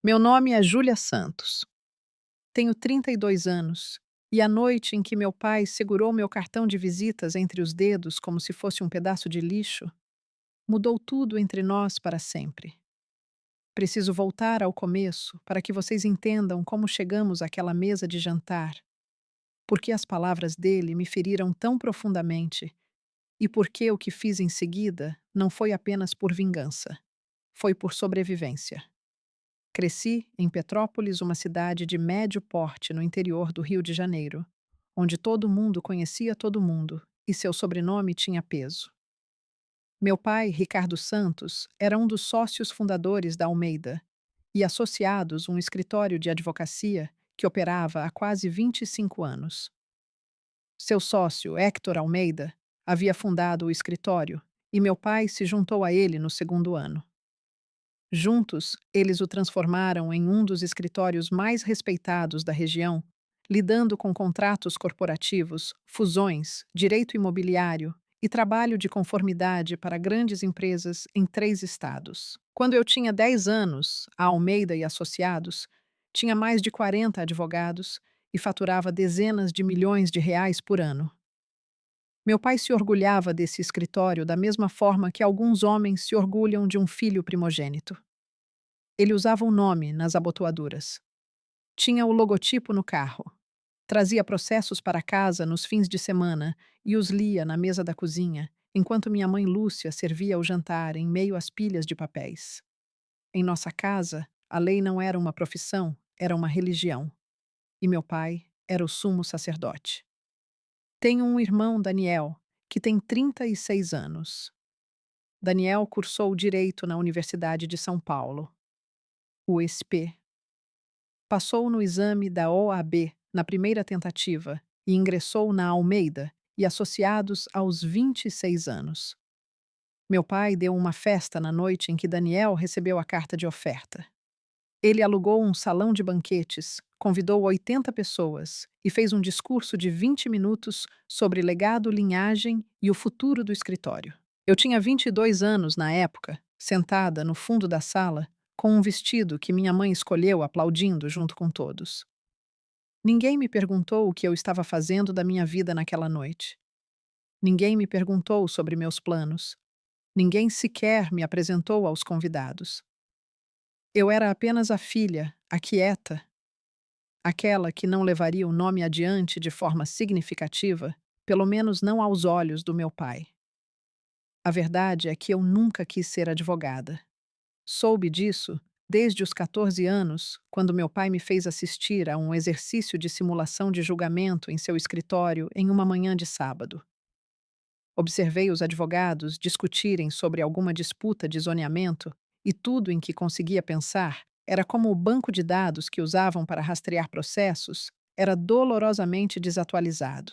Meu nome é Júlia Santos. Tenho 32 anos e a noite em que meu pai segurou meu cartão de visitas entre os dedos como se fosse um pedaço de lixo, mudou tudo entre nós para sempre. Preciso voltar ao começo para que vocês entendam como chegamos àquela mesa de jantar, porque as palavras dele me feriram tão profundamente e porque o que fiz em seguida não foi apenas por vingança, foi por sobrevivência. Cresci em Petrópolis, uma cidade de médio porte no interior do Rio de Janeiro, onde todo mundo conhecia todo mundo e seu sobrenome tinha peso. Meu pai, Ricardo Santos, era um dos sócios fundadores da Almeida e associados um escritório de advocacia que operava há quase 25 anos. Seu sócio, Héctor Almeida, havia fundado o escritório e meu pai se juntou a ele no segundo ano. Juntos, eles o transformaram em um dos escritórios mais respeitados da região, lidando com contratos corporativos, fusões, direito imobiliário e trabalho de conformidade para grandes empresas em 3 estados. Quando eu tinha 10 anos, a Almeida e Associados tinha mais de 40 advogados e faturava dezenas de milhões de reais por ano. Meu pai se orgulhava desse escritório da mesma forma que alguns homens se orgulham de um filho primogênito. Ele usava um nome nas abotoaduras. Tinha o logotipo no carro. Trazia processos para casa nos fins de semana e os lia na mesa da cozinha, enquanto minha mãe Lúcia servia o jantar em meio às pilhas de papéis. Em nossa casa, a lei não era uma profissão, era uma religião. E meu pai era o sumo sacerdote. Tenho um irmão, Daniel, que tem 36 anos. Daniel cursou Direito na Universidade de São Paulo, USP. Passou no exame da OAB na primeira tentativa e ingressou na Almeida e Associados aos 26 anos. Meu pai deu uma festa na noite em que Daniel recebeu a carta de oferta. Ele alugou um salão de banquetes, convidou 80 pessoas e fez um discurso de 20 minutos sobre legado, linhagem e o futuro do escritório. Eu tinha 22 anos na época, sentada no fundo da sala, com um vestido que minha mãe escolheu aplaudindo junto com todos. Ninguém me perguntou o que eu estava fazendo da minha vida naquela noite. Ninguém me perguntou sobre meus planos. Ninguém sequer me apresentou aos convidados. Eu era apenas a filha, a quieta, aquela que não levaria o nome adiante de forma significativa, pelo menos não aos olhos do meu pai. A verdade é que eu nunca quis ser advogada. Soube disso desde os 14 anos, quando meu pai me fez assistir a um exercício de simulação de julgamento em seu escritório em uma manhã de sábado. Observei os advogados discutirem sobre alguma disputa de zoneamento e tudo em que conseguia pensar era como o banco de dados que usavam para rastrear processos era dolorosamente desatualizado.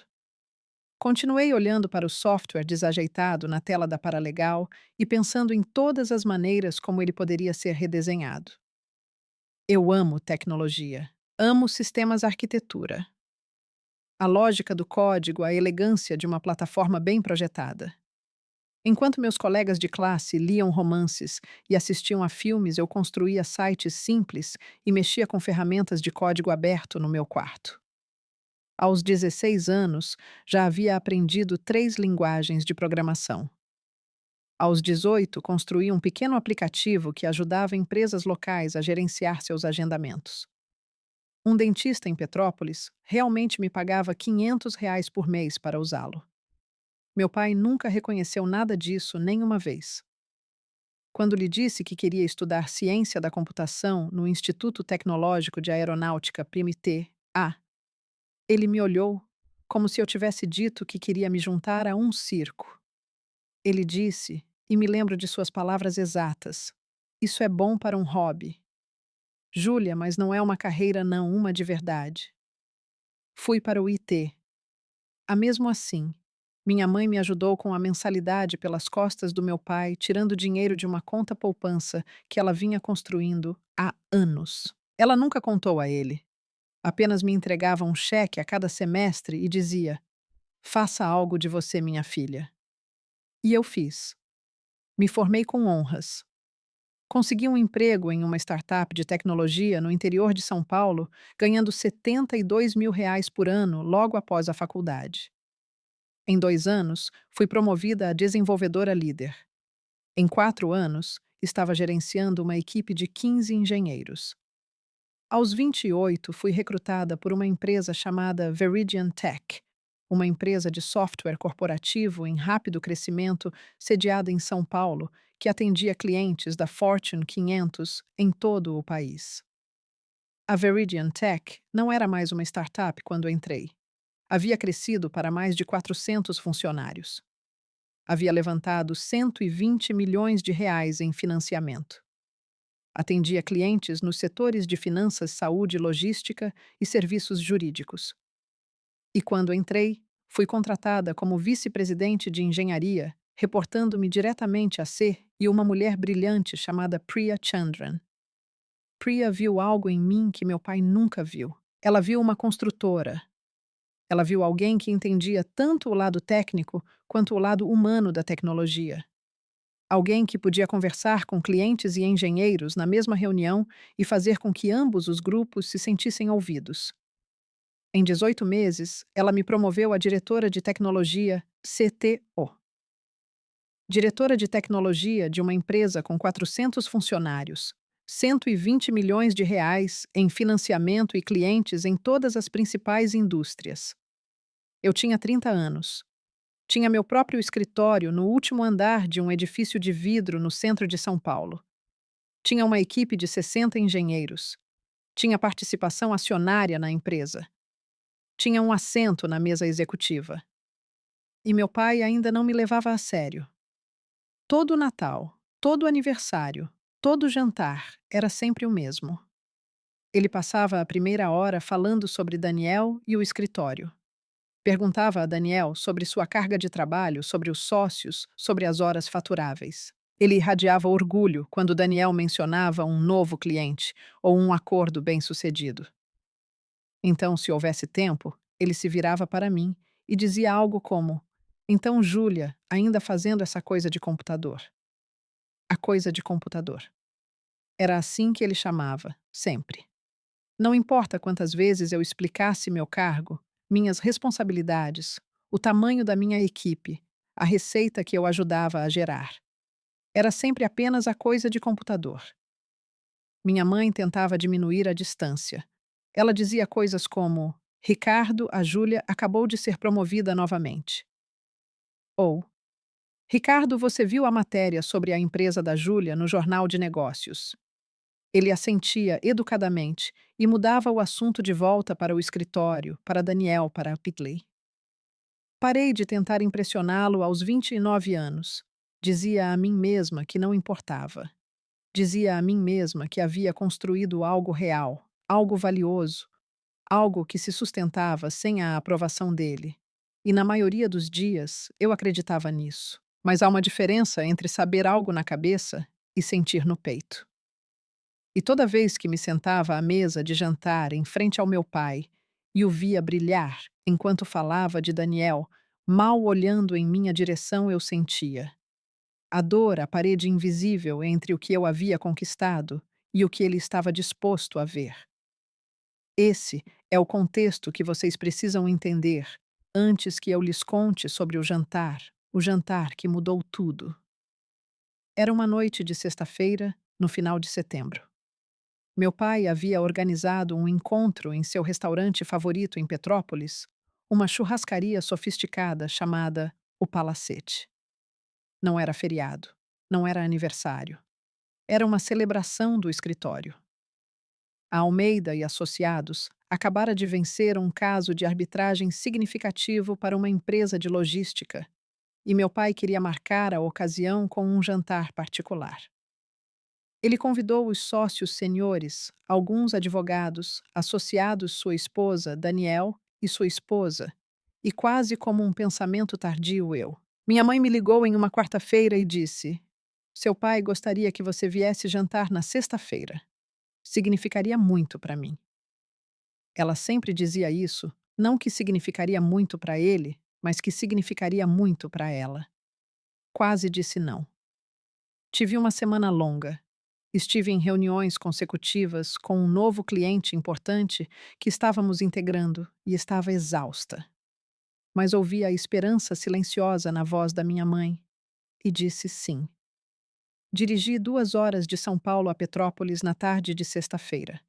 Continuei olhando para o software desajeitado na tela da paralegal e pensando em todas as maneiras como ele poderia ser redesenhado. Eu amo tecnologia. Amo sistemas arquitetura. A lógica do código, a elegância de uma plataforma bem projetada. Enquanto meus colegas de classe liam romances e assistiam a filmes, eu construía sites simples e mexia com ferramentas de código aberto no meu quarto. Aos 16 anos, já havia aprendido 3 linguagens de programação. Aos 18, construí um pequeno aplicativo que ajudava empresas locais a gerenciar seus agendamentos. Um dentista em Petrópolis realmente me pagava R$ 500 por mês para usá-lo. Meu pai nunca reconheceu nada disso nem uma vez. Quando lhe disse que queria estudar ciência da computação no Instituto Tecnológico de Aeronáutica PMT-A, ele me olhou como se eu tivesse dito que queria me juntar a um circo. Ele disse, e me lembro de suas palavras exatas: "Isso é bom para um hobby. Júlia, mas não é uma carreira não, uma de verdade." Fui para o IT. Mesmo assim, minha mãe me ajudou com a mensalidade pelas costas do meu pai, tirando dinheiro de uma conta poupança que ela vinha construindo há anos. Ela nunca contou a ele. Apenas me entregava um cheque a cada semestre e dizia: "Faça algo de você, minha filha." E eu fiz. Me formei com honras. Consegui um emprego em uma startup de tecnologia no interior de São Paulo, ganhando R$ 72.000 por ano logo após a faculdade. Em 2 anos, fui promovida a desenvolvedora líder. Em 4 anos, estava gerenciando uma equipe de 15 engenheiros. Aos 28, fui recrutada por uma empresa chamada Veridian Tech, uma empresa de software corporativo em rápido crescimento sediada em São Paulo, que atendia clientes da Fortune 500 em todo o país. A Veridian Tech não era mais uma startup quando entrei. Havia crescido para mais de 400 funcionários. Havia levantado R$ 120 milhões em financiamento. Atendia clientes nos setores de finanças, saúde, logística e serviços jurídicos. E quando entrei, fui contratada como vice-presidente de engenharia, reportando-me diretamente a C e uma mulher brilhante chamada Priya Chandran. Priya viu algo em mim que meu pai nunca viu. Ela viu uma construtora. Ela viu alguém que entendia tanto o lado técnico quanto o lado humano da tecnologia. Alguém que podia conversar com clientes e engenheiros na mesma reunião e fazer com que ambos os grupos se sentissem ouvidos. Em 18 meses, ela me promoveu a diretora de tecnologia CTO. Diretora de tecnologia de uma empresa com 400 funcionários, R$ 120 milhões em financiamento e clientes em todas as principais indústrias. Eu tinha 30 anos. Tinha meu próprio escritório no último andar de um edifício de vidro no centro de São Paulo. Tinha uma equipe de 60 engenheiros. Tinha participação acionária na empresa. Tinha um assento na mesa executiva. E meu pai ainda não me levava a sério. Todo Natal, todo aniversário, todo jantar era sempre o mesmo. Ele passava a primeira hora falando sobre Daniel e o escritório. Perguntava a Daniel sobre sua carga de trabalho, sobre os sócios, sobre as horas faturáveis. Ele irradiava orgulho quando Daniel mencionava um novo cliente ou um acordo bem-sucedido. Então, se houvesse tempo, ele se virava para mim e dizia algo como: Então, Júlia, ainda fazendo essa coisa de computador. A coisa de computador. Era assim que ele chamava, sempre. Não importa quantas vezes eu explicasse meu cargo, minhas responsabilidades, o tamanho da minha equipe, a receita que eu ajudava a gerar. Era sempre apenas a coisa de computador. Minha mãe tentava diminuir a distância. Ela dizia coisas como: Ricardo, a Júlia acabou de ser promovida novamente. Ou: Ricardo, você viu a matéria sobre a empresa da Júlia no Jornal de Negócios? Ele assentia educadamente e mudava o assunto de volta para o escritório, para Daniel, para Pitley. Parei de tentar impressioná-lo aos 29 anos. Dizia a mim mesma que não importava. Dizia a mim mesma que havia construído algo real, algo valioso, algo que se sustentava sem a aprovação dele. E na maioria dos dias eu acreditava nisso. Mas há uma diferença entre saber algo na cabeça e sentir no peito. E toda vez que me sentava à mesa de jantar em frente ao meu pai e o via brilhar enquanto falava de Daniel, mal olhando em minha direção eu sentia a dor, a parede invisível entre o que eu havia conquistado e o que ele estava disposto a ver. Esse é o contexto que vocês precisam entender antes que eu lhes conte sobre o jantar que mudou tudo. Era uma noite de sexta-feira, no final de setembro. Meu pai havia organizado um encontro em seu restaurante favorito em Petrópolis, uma churrascaria sofisticada chamada O Palacete. Não era feriado, não era aniversário. Era uma celebração do escritório. A Almeida e Associados acabara de vencer um caso de arbitragem significativo para uma empresa de logística, e meu pai queria marcar a ocasião com um jantar particular. Ele convidou os sócios seniores, alguns advogados, associados sua esposa, Daniel, e sua esposa, e quase como um pensamento tardio eu. Minha mãe me ligou em uma quarta-feira e disse: Seu pai gostaria que você viesse jantar na sexta-feira. Significaria muito para mim. Ela sempre dizia isso, não que significaria muito para ele, mas que significaria muito para ela. Quase disse não. Tive uma semana longa. Estive em reuniões consecutivas com um novo cliente importante que estávamos integrando e estava exausta. Mas ouvi a esperança silenciosa na voz da minha mãe e disse sim. Dirigi 2 horas de São Paulo a Petrópolis na tarde de sexta-feira.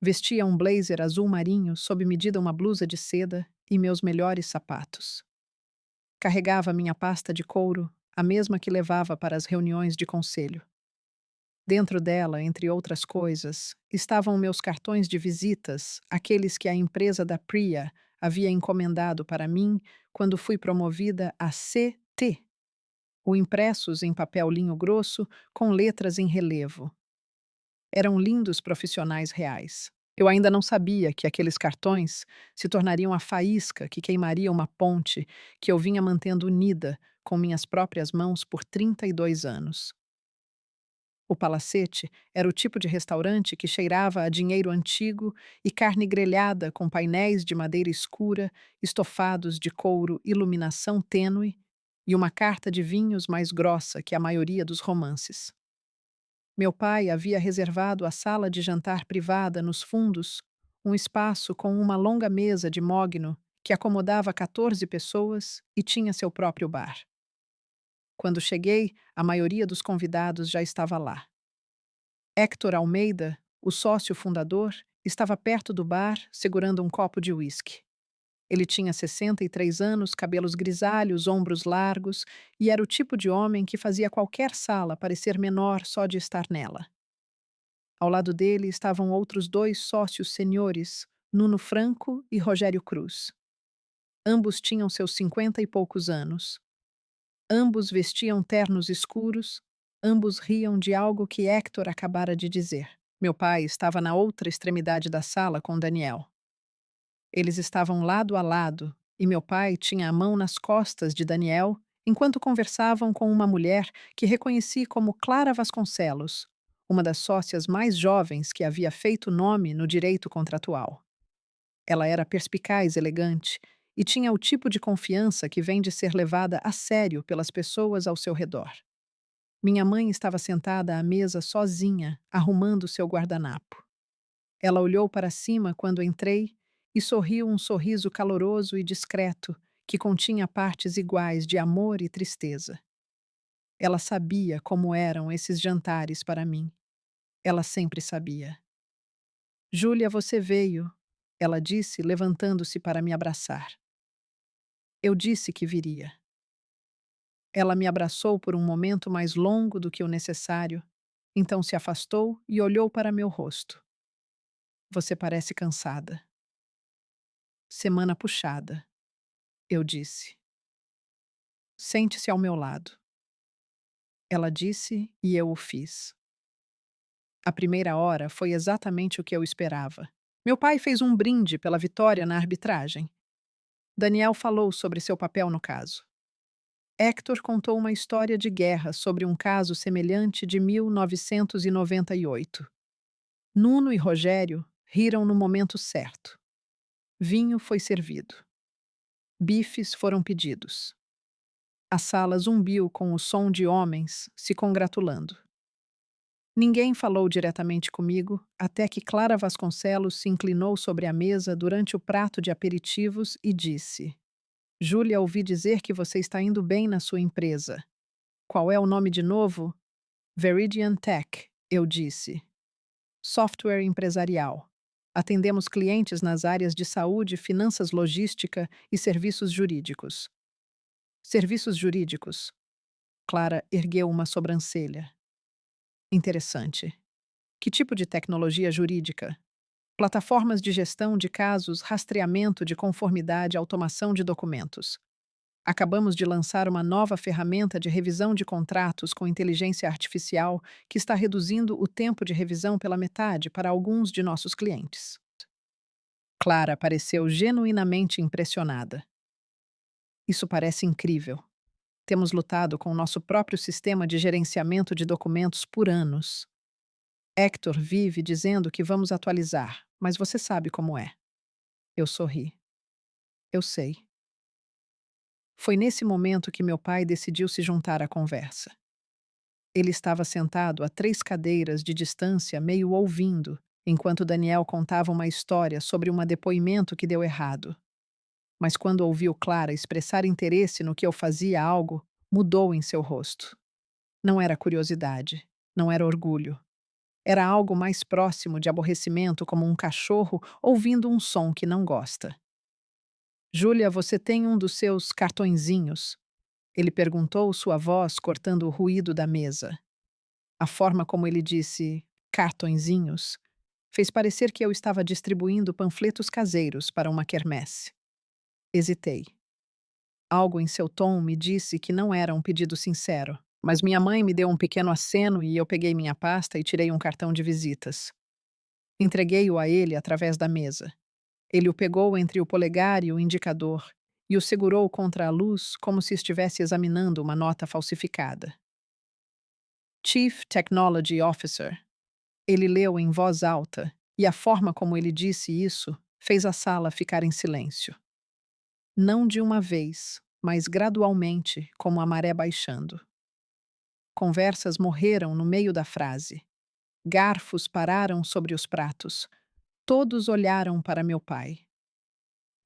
Vestia um blazer azul marinho, sob medida uma blusa de seda e meus melhores sapatos. Carregava minha pasta de couro, a mesma que levava para as reuniões de conselho. Dentro dela, entre outras coisas, estavam meus cartões de visitas, aqueles que a empresa da Priya havia encomendado para mim quando fui promovida a CT, ou impressos em papel linho grosso com letras em relevo. Eram lindos profissionais reais. Eu ainda não sabia que aqueles cartões se tornariam a faísca que queimaria uma ponte que eu vinha mantendo unida com minhas próprias mãos por 32 anos. O Palacete era o tipo de restaurante que cheirava a dinheiro antigo e carne grelhada com painéis de madeira escura, estofados de couro, iluminação tênue e uma carta de vinhos mais grossa que a maioria dos romances. Meu pai havia reservado a sala de jantar privada nos fundos, um espaço com uma longa mesa de mogno que acomodava 14 pessoas e tinha seu próprio bar. Quando cheguei, a maioria dos convidados já estava lá. Héctor Almeida, o sócio fundador, estava perto do bar, segurando um copo de uísque. Ele tinha 63 anos, cabelos grisalhos, ombros largos, e era o tipo de homem que fazia qualquer sala parecer menor só de estar nela. Ao lado dele estavam outros 2 sócios senhores, Nuno Franco e Rogério Cruz. Ambos tinham seus 50 e poucos anos. Ambos vestiam ternos escuros, ambos riam de algo que Héctor acabara de dizer. Meu pai estava na outra extremidade da sala com Daniel. Eles estavam lado a lado e meu pai tinha a mão nas costas de Daniel enquanto conversavam com uma mulher que reconheci como Clara Vasconcelos, uma das sócias mais jovens que havia feito nome no direito contratual. Ela era perspicaz, elegante e tinha o tipo de confiança que vem de ser levada a sério pelas pessoas ao seu redor. Minha mãe estava sentada à mesa sozinha, arrumando seu guardanapo. Ela olhou para cima quando entrei e sorriu um sorriso caloroso e discreto que continha partes iguais de amor e tristeza. Ela sabia como eram esses jantares para mim. Ela sempre sabia. Júlia, você veio, ela disse, levantando-se para me abraçar. Eu disse que viria. Ela me abraçou por um momento mais longo do que o necessário, então se afastou e olhou para meu rosto. Você parece cansada. Semana puxada, eu disse. Sente-se ao meu lado. Ela disse e eu o fiz. A primeira hora foi exatamente o que eu esperava. Meu pai fez um brinde pela vitória na arbitragem. Daniel falou sobre seu papel no caso. Héctor contou uma história de guerra sobre um caso semelhante de 1998. Nuno e Rogério riram no momento certo. Vinho foi servido. Bifes foram pedidos. A sala zumbiu com o som de homens se congratulando. Ninguém falou diretamente comigo até que Clara Vasconcelos se inclinou sobre a mesa durante o prato de aperitivos e disse: Júlia, ouvi dizer que você está indo bem na sua empresa. Qual é o nome de novo? Veridian Tech, eu disse. Software empresarial. Atendemos clientes nas áreas de saúde, finanças, logística e serviços jurídicos. Serviços jurídicos. Clara ergueu uma sobrancelha. Interessante. Que tipo de tecnologia jurídica? Plataformas de gestão de casos, rastreamento de conformidade, automação de documentos. Acabamos de lançar uma nova ferramenta de revisão de contratos com inteligência artificial que está reduzindo o tempo de revisão pela metade para alguns de nossos clientes. Clara pareceu genuinamente impressionada. Isso parece incrível. Temos lutado com o nosso próprio sistema de gerenciamento de documentos por anos. Héctor vive dizendo que vamos atualizar, mas você sabe como é. Eu sorri. Eu sei. Foi nesse momento que meu pai decidiu se juntar à conversa. Ele estava sentado a 3 cadeiras de distância, meio ouvindo, enquanto Daniel contava uma história sobre um depoimento que deu errado. Mas quando ouviu Clara expressar interesse no que eu fazia, algo mudou em seu rosto. Não era curiosidade, não era orgulho. Era algo mais próximo de aborrecimento, como um cachorro ouvindo um som que não gosta. Júlia, você tem um dos seus cartõezinhos? Ele perguntou, sua voz cortando o ruído da mesa. A forma como ele disse cartõezinhos fez parecer que eu estava distribuindo panfletos caseiros para uma quermesse. Hesitei. Algo em seu tom me disse que não era um pedido sincero, mas minha mãe me deu um pequeno aceno e eu peguei minha pasta e tirei um cartão de visitas. Entreguei-o a ele através da mesa. Ele o pegou entre o polegar e o indicador e o segurou contra a luz como se estivesse examinando uma nota falsificada. Chief Technology Officer. Ele leu em voz alta, e a forma como ele disse isso fez a sala ficar em silêncio. Não de uma vez, mas gradualmente, como a maré baixando. Conversas morreram no meio da frase. Garfos pararam sobre os pratos. Todos olharam para meu pai.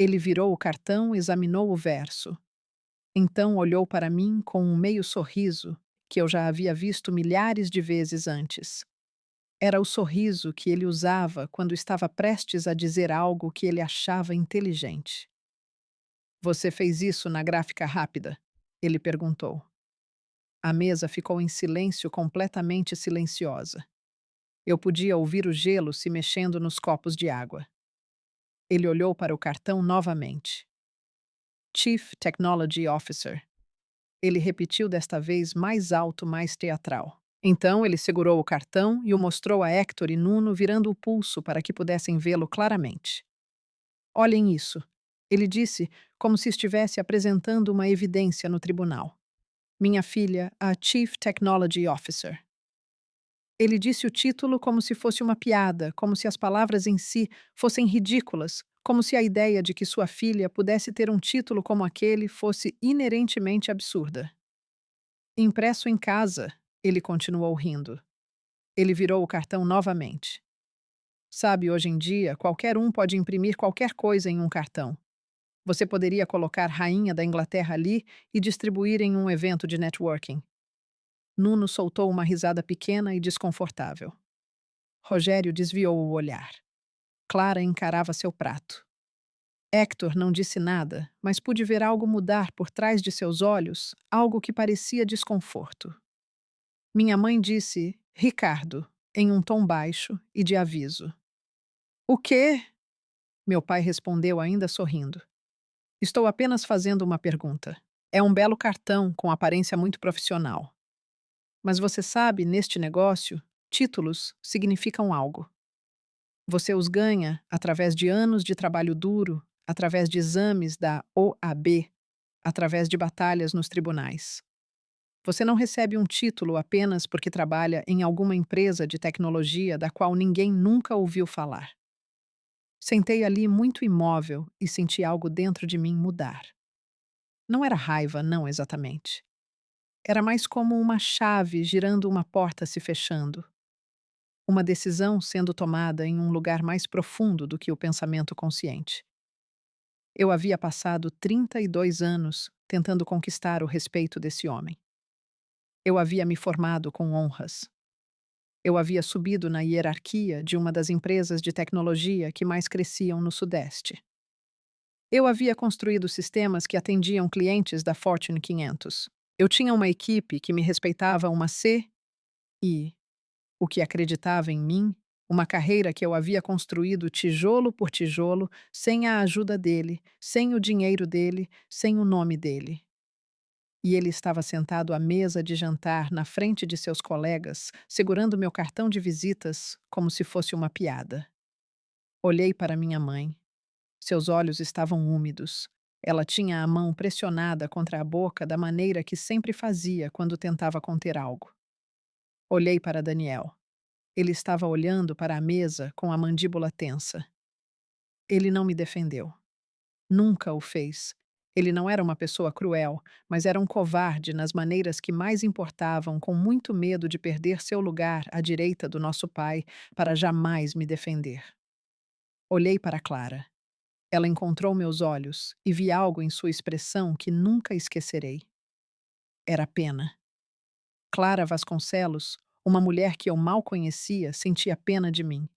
Ele virou o cartão e examinou o verso. Então olhou para mim com um meio sorriso que eu já havia visto milhares de vezes antes. Era o sorriso que ele usava quando estava prestes a dizer algo que ele achava inteligente. Você fez isso na gráfica rápida? Ele perguntou. A mesa ficou em silêncio, completamente silenciosa. Eu podia ouvir o gelo se mexendo nos copos de água. Ele olhou para o cartão novamente. Chief Technology Officer. Ele repetiu desta vez mais alto, mais teatral. Então ele segurou o cartão e o mostrou a Hector e Nuno, virando o pulso para que pudessem vê-lo claramente. Olhem isso, ele disse, como se estivesse apresentando uma evidência no tribunal. Minha filha, a Chief Technology Officer. Ele disse o título como se fosse uma piada, como se as palavras em si fossem ridículas, como se a ideia de que sua filha pudesse ter um título como aquele fosse inerentemente absurda. Impresso em casa, ele continuou rindo. Ele virou o cartão novamente. Sabe, hoje em dia, qualquer um pode imprimir qualquer coisa em um cartão. Você poderia colocar Rainha da Inglaterra ali e distribuir em um evento de networking. Nuno soltou uma risada pequena e desconfortável. Rogério desviou o olhar. Clara encarava seu prato. Hector não disse nada, mas pude ver algo mudar por trás de seus olhos, algo que parecia desconforto. Minha mãe disse, Ricardo, em um tom baixo e de aviso. O quê? Meu pai respondeu ainda sorrindo. Estou apenas fazendo uma pergunta. É um belo cartão com aparência muito profissional. Mas você sabe, neste negócio, títulos significam algo. Você os ganha através de anos de trabalho duro, através de exames da OAB, através de batalhas nos tribunais. Você não recebe um título apenas porque trabalha em alguma empresa de tecnologia da qual ninguém nunca ouviu falar. Sentei ali muito imóvel e senti algo dentro de mim mudar. Não era raiva, não exatamente. Era mais como uma chave girando, uma porta se fechando. Uma decisão sendo tomada em um lugar mais profundo do que o pensamento consciente. Eu havia passado 32 anos tentando conquistar o respeito desse homem. Eu havia me formado com honras. Eu havia subido na hierarquia de uma das empresas de tecnologia que mais cresciam no Sudeste. Eu havia construído sistemas que atendiam clientes da Fortune 500. Eu tinha uma equipe que me respeitava, uma CI, o que acreditava em mim, uma carreira que eu havia construído tijolo por tijolo, sem a ajuda dele, sem o dinheiro dele, sem o nome dele. E ele estava sentado à mesa de jantar na frente de seus colegas, segurando meu cartão de visitas como se fosse uma piada. Olhei para minha mãe. Seus olhos estavam úmidos. Ela tinha a mão pressionada contra a boca da maneira que sempre fazia quando tentava conter algo. Olhei para Daniel. Ele estava olhando para a mesa com a mandíbula tensa. Ele não me defendeu. Nunca o fez. Ele não era uma pessoa cruel, mas era um covarde nas maneiras que mais importavam, com muito medo de perder seu lugar à direita do nosso pai para jamais me defender. Olhei para Clara. Ela encontrou meus olhos e vi algo em sua expressão que nunca esquecerei. Era pena. Clara Vasconcelos, uma mulher que eu mal conhecia, sentia pena de mim.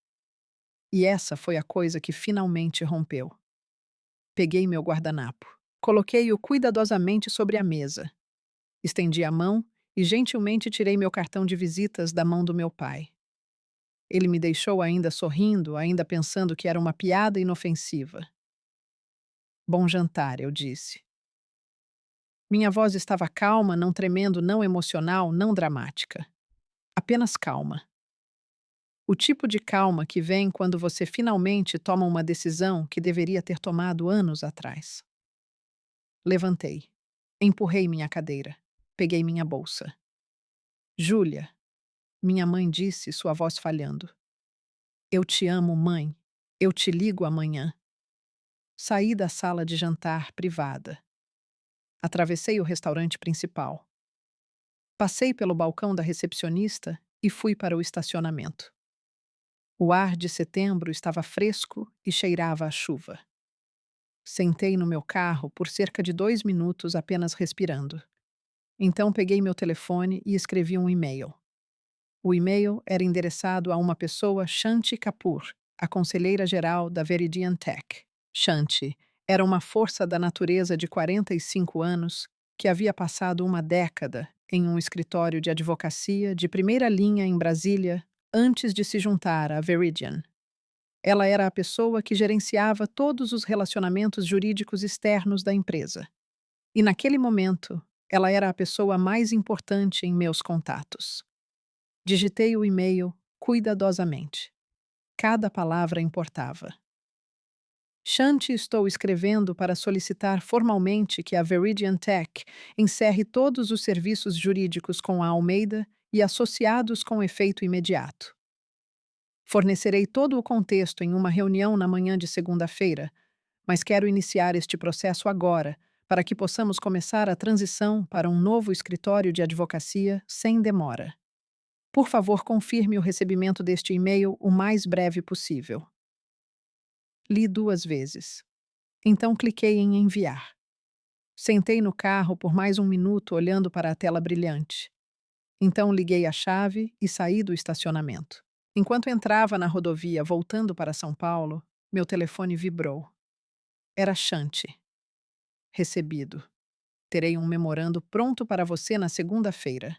E essa foi a coisa que finalmente rompeu. Peguei meu guardanapo. Coloquei-o cuidadosamente sobre a mesa. Estendi a mão e gentilmente tirei meu cartão de visitas da mão do meu pai. Ele me deixou ainda sorrindo, ainda pensando que era uma piada inofensiva. Bom jantar, eu disse. Minha voz estava calma, não tremendo, não emocional, não dramática. Apenas calma. O tipo de calma que vem quando você finalmente toma uma decisão que deveria ter tomado anos atrás. Levantei. Empurrei minha cadeira. Peguei minha bolsa. Júlia, minha mãe disse, sua voz falhando. Eu te amo, mãe. Eu te ligo amanhã. Saí da sala de jantar privada. Atravessei o restaurante principal. Passei pelo balcão da recepcionista e fui para o estacionamento. O ar de setembro estava fresco e cheirava a chuva. Sentei no meu carro por cerca de 2 minutos apenas respirando. Então peguei meu telefone e escrevi um e-mail. O e-mail era endereçado a uma pessoa, Shanti Kapoor, a conselheira-geral da Veridian Tech. Shanti era uma força da natureza de 45 anos que havia passado uma década em um escritório de advocacia de primeira linha em Brasília antes de se juntar à Veridian. Ela era a pessoa que gerenciava todos os relacionamentos jurídicos externos da empresa. E naquele momento, ela era a pessoa mais importante em meus contatos. Digitei o e-mail cuidadosamente. Cada palavra importava. Shanti, estou escrevendo para solicitar formalmente que a Veridian Tech encerre todos os serviços jurídicos com a Almeida e associados com efeito imediato. Fornecerei todo o contexto em uma reunião na manhã de segunda-feira, mas quero iniciar este processo agora, para que possamos começar a transição para um novo escritório de advocacia sem demora. Por favor, confirme o recebimento deste e-mail o mais breve possível. Li 2 vezes. Então cliquei em enviar. Sentei no carro por mais 1 minuto olhando para a tela brilhante. Então liguei a chave e saí do estacionamento. Enquanto entrava na rodovia voltando para São Paulo, meu telefone vibrou. Era Shanti. Recebido. Terei um memorando pronto para você na segunda-feira.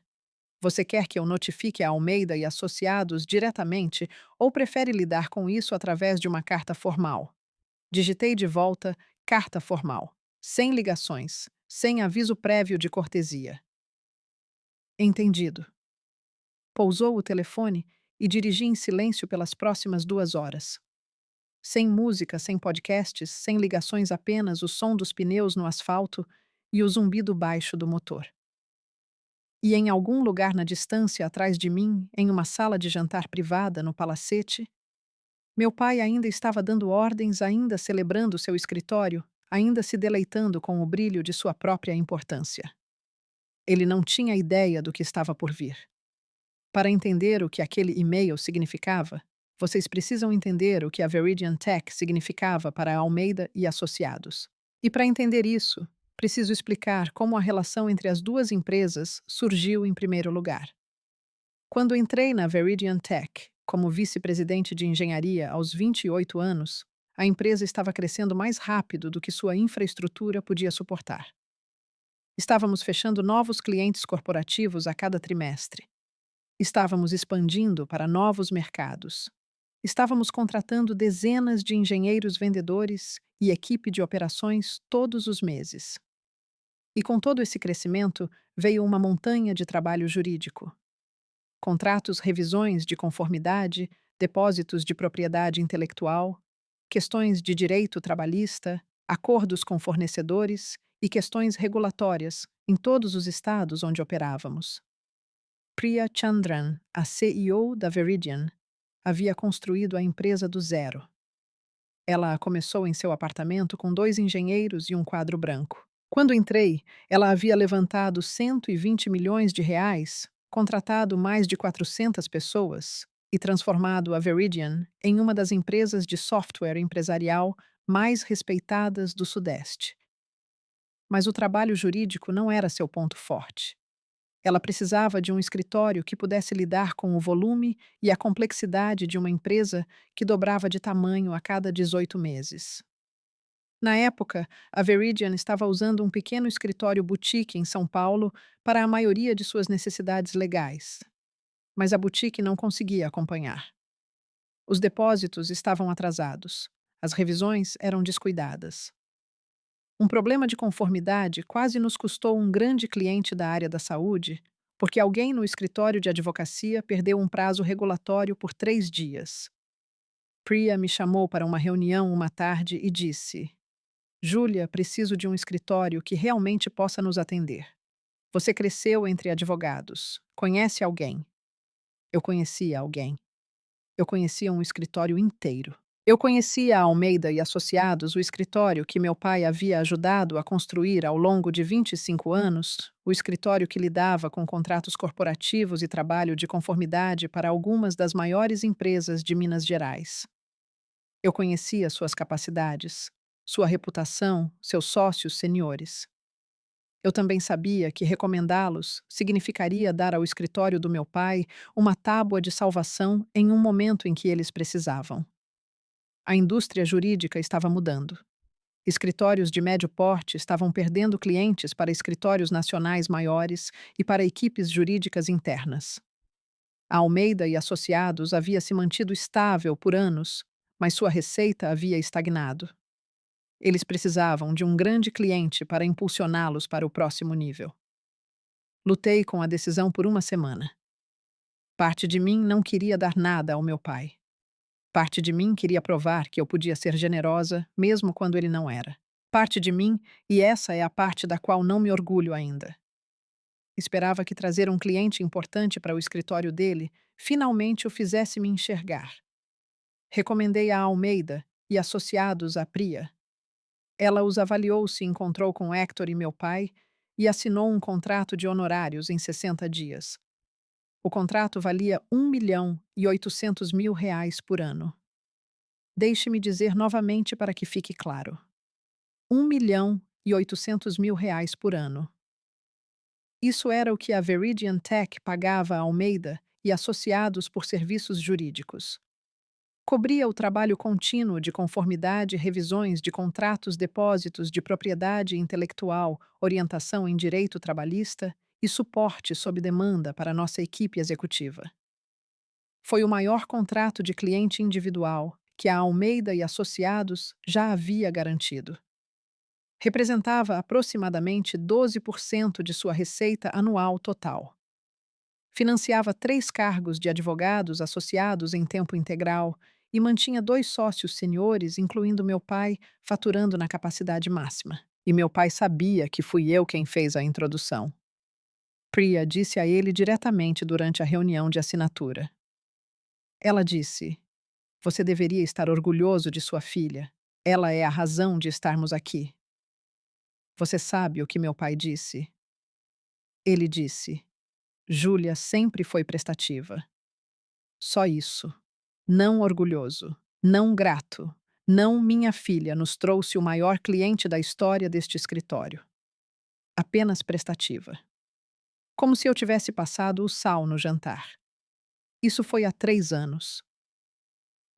Você quer que eu notifique a Almeida e associados diretamente ou prefere lidar com isso através de uma carta formal? Digitei de volta carta formal, sem ligações, sem aviso prévio de cortesia. Entendido. Pousou o telefone e dirigi em silêncio pelas próximas 2 horas. Sem música, sem podcasts, sem ligações, apenas o som dos pneus no asfalto e o zumbido baixo do motor. E em algum lugar na distância atrás de mim, em uma sala de jantar privada no palacete, meu pai ainda estava dando ordens, ainda celebrando seu escritório, ainda se deleitando com o brilho de sua própria importância. Ele não tinha ideia do que estava por vir. Para entender o que aquele e-mail significava, vocês precisam entender o que a Veridian Tech significava para a Almeida e associados. E para entender isso, preciso explicar como a relação entre as duas empresas surgiu em primeiro lugar. Quando entrei na Veridian Tech como vice-presidente de engenharia aos 28 anos, a empresa estava crescendo mais rápido do que sua infraestrutura podia suportar. Estávamos fechando novos clientes corporativos a cada trimestre. Estávamos expandindo para novos mercados. Estávamos contratando dezenas de engenheiros vendedores e equipe de operações todos os meses. E com todo esse crescimento veio uma montanha de trabalho jurídico. Contratos, revisões de conformidade, depósitos de propriedade intelectual, questões de direito trabalhista, acordos com fornecedores e questões regulatórias em todos os estados onde operávamos. Priya Chandran, a CEO da Veridian, havia construído a empresa do zero. Ela começou em seu apartamento com 2 engenheiros e um quadro branco. Quando entrei, ela havia levantado 120 milhões de reais, contratado mais de 400 pessoas e transformado a Veridian em uma das empresas de software empresarial mais respeitadas do Sudeste. Mas o trabalho jurídico não era seu ponto forte. Ela precisava de um escritório que pudesse lidar com o volume e a complexidade de uma empresa que dobrava de tamanho a cada 18 meses. Na época, a Veridian estava usando um pequeno escritório boutique em São Paulo para a maioria de suas necessidades legais, mas a boutique não conseguia acompanhar. Os depósitos estavam atrasados, as revisões eram descuidadas. Um problema de conformidade quase nos custou um grande cliente da área da saúde, porque alguém no escritório de advocacia perdeu um prazo regulatório por 3 dias. Priya me chamou para uma reunião uma tarde e disse: Júlia, preciso de um escritório que realmente possa nos atender. Você cresceu entre advogados. Conhece alguém? Eu conhecia alguém. Eu conhecia um escritório inteiro. Eu conhecia a Almeida e Associados, o escritório que meu pai havia ajudado a construir ao longo de 25 anos, o escritório que lidava com contratos corporativos e trabalho de conformidade para algumas das maiores empresas de Minas Gerais. Eu conhecia suas capacidades, sua reputação, seus sócios seniores. Eu também sabia que recomendá-los significaria dar ao escritório do meu pai uma tábua de salvação em um momento em que eles precisavam. A indústria jurídica estava mudando. Escritórios de médio porte estavam perdendo clientes para escritórios nacionais maiores e para equipes jurídicas internas. A Almeida e Associados havia se mantido estável por anos, mas sua receita havia estagnado. Eles precisavam de um grande cliente para impulsioná-los para o próximo nível. Lutei com a decisão por uma semana. Parte de mim não queria dar nada ao meu pai. Parte de mim queria provar que eu podia ser generosa, mesmo quando ele não era. Parte de mim, e essa é a parte da qual não me orgulho ainda. Esperava que trazer um cliente importante para o escritório dele finalmente o fizesse me enxergar. Recomendei a Almeida e associados a Priya. Ela os avaliou, se encontrou com Hector e meu pai e assinou um contrato de honorários em 60 dias. O contrato valia 1.800.000 reais por ano. Deixe-me dizer novamente para que fique claro. 1.800.000 reais por ano. Isso era o que a Veridian Tech pagava a Almeida e associados por serviços jurídicos. Cobria o trabalho contínuo de conformidade, revisões de contratos, depósitos de propriedade intelectual, orientação em direito trabalhista e suporte sob demanda para nossa equipe executiva. Foi o maior contrato de cliente individual que a Almeida e Associados já havia garantido. Representava aproximadamente 12% de sua receita anual total. Financiava 3 cargos de advogados associados em tempo integral e mantinha 2 sócios seniores, incluindo meu pai, faturando na capacidade máxima. E meu pai sabia que fui eu quem fez a introdução. Priya disse a ele diretamente durante a reunião de assinatura. Ela disse: Você deveria estar orgulhoso de sua filha. Ela é a razão de estarmos aqui. Você sabe o que meu pai disse? Ele disse: Júlia sempre foi prestativa. Só isso. Não orgulhoso. Não grato. Não minha filha nos trouxe o maior cliente da história deste escritório. Apenas prestativa. Como se eu tivesse passado o sal no jantar. Isso foi há 3 anos.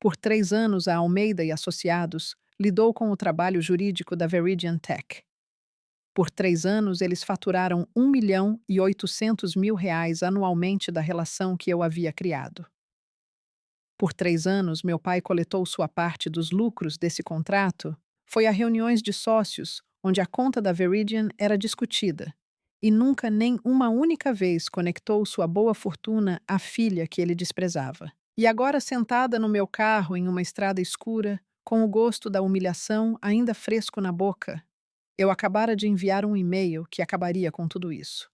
Por 3 anos, a Almeida e Associados lidou com o trabalho jurídico da Veridian Tech. Por 3 anos, eles faturaram 1.800.000 reais anualmente da relação que eu havia criado. Por 3 anos, meu pai coletou sua parte dos lucros desse contrato, foi a reuniões de sócios, onde a conta da Veridian era discutida, e nunca nem uma única vez conectou sua boa fortuna à filha que ele desprezava. E agora, sentada no meu carro em uma estrada escura, com o gosto da humilhação ainda fresco na boca, eu acabara de enviar um e-mail que acabaria com tudo isso.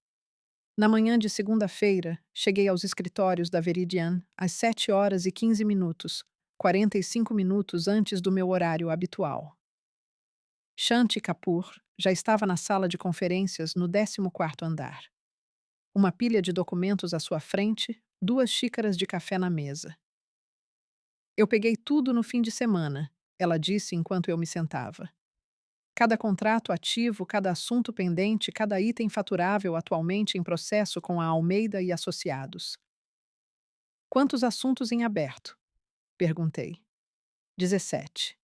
Na manhã de segunda-feira, cheguei aos escritórios da Veridian às 7h15, 45 minutos antes do meu horário habitual. Shanti Kapoor já estava na sala de conferências no 14º andar. Uma pilha de documentos à sua frente, 2 xícaras de café na mesa. Eu peguei tudo no fim de semana, ela disse enquanto eu me sentava. Cada contrato ativo, cada assunto pendente, cada item faturável atualmente em processo com a Almeida e Associados. Quantos assuntos em aberto? Perguntei. 17.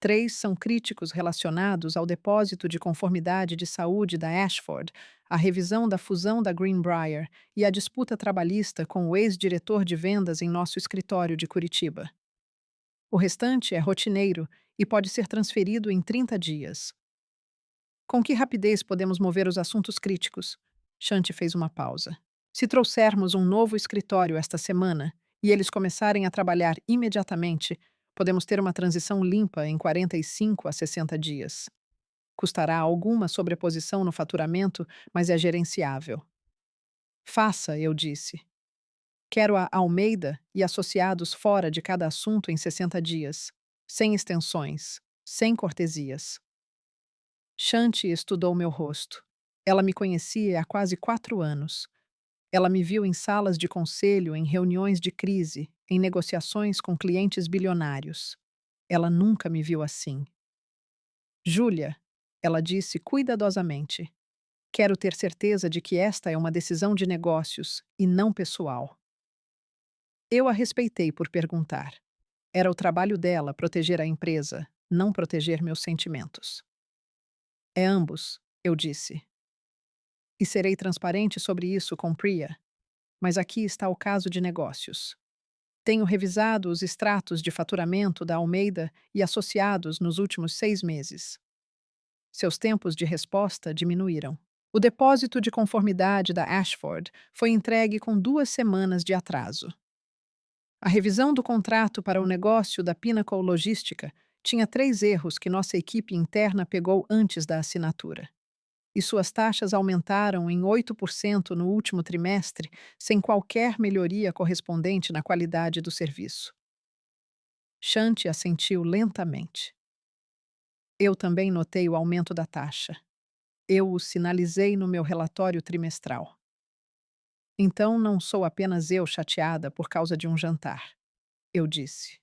3 são críticos relacionados ao depósito de conformidade de saúde da Ashford, a revisão da fusão da Greenbrier e a disputa trabalhista com o ex-diretor de vendas em nosso escritório de Curitiba. O restante é rotineiro e pode ser transferido em 30 dias. Com que rapidez podemos mover os assuntos críticos? Shanti fez uma pausa. Se trouxermos um novo escritório esta semana e eles começarem a trabalhar imediatamente, podemos ter uma transição limpa em 45 a 60 dias. Custará alguma sobreposição no faturamento, mas é gerenciável. Faça, eu disse. Quero a Almeida e associados fora de cada assunto em 60 dias, sem extensões, sem cortesias. Shanti estudou meu rosto. Ela me conhecia há quase 4 anos. Ela me viu em salas de conselho, em reuniões de crise, em negociações com clientes bilionários. Ela nunca me viu assim. Júlia, ela disse cuidadosamente, quero ter certeza de que esta é uma decisão de negócios e não pessoal. Eu a respeitei por perguntar. Era o trabalho dela proteger a empresa, não proteger meus sentimentos. É ambos, eu disse. E serei transparente sobre isso com Priya, mas aqui está o caso de negócios. Tenho revisado os extratos de faturamento da Almeida e associados nos últimos 6 meses. Seus tempos de resposta diminuíram. O depósito de conformidade da Ashford foi entregue com 2 semanas de atraso. A revisão do contrato para o negócio da Pinnacle Logística tinha 3 erros que nossa equipe interna pegou antes da assinatura. E suas taxas aumentaram em 8% no último trimestre, sem qualquer melhoria correspondente na qualidade do serviço. Shanti assentiu lentamente. Eu também notei o aumento da taxa. Eu o sinalizei no meu relatório trimestral. Então não sou apenas eu chateada por causa de um jantar. Eu disse.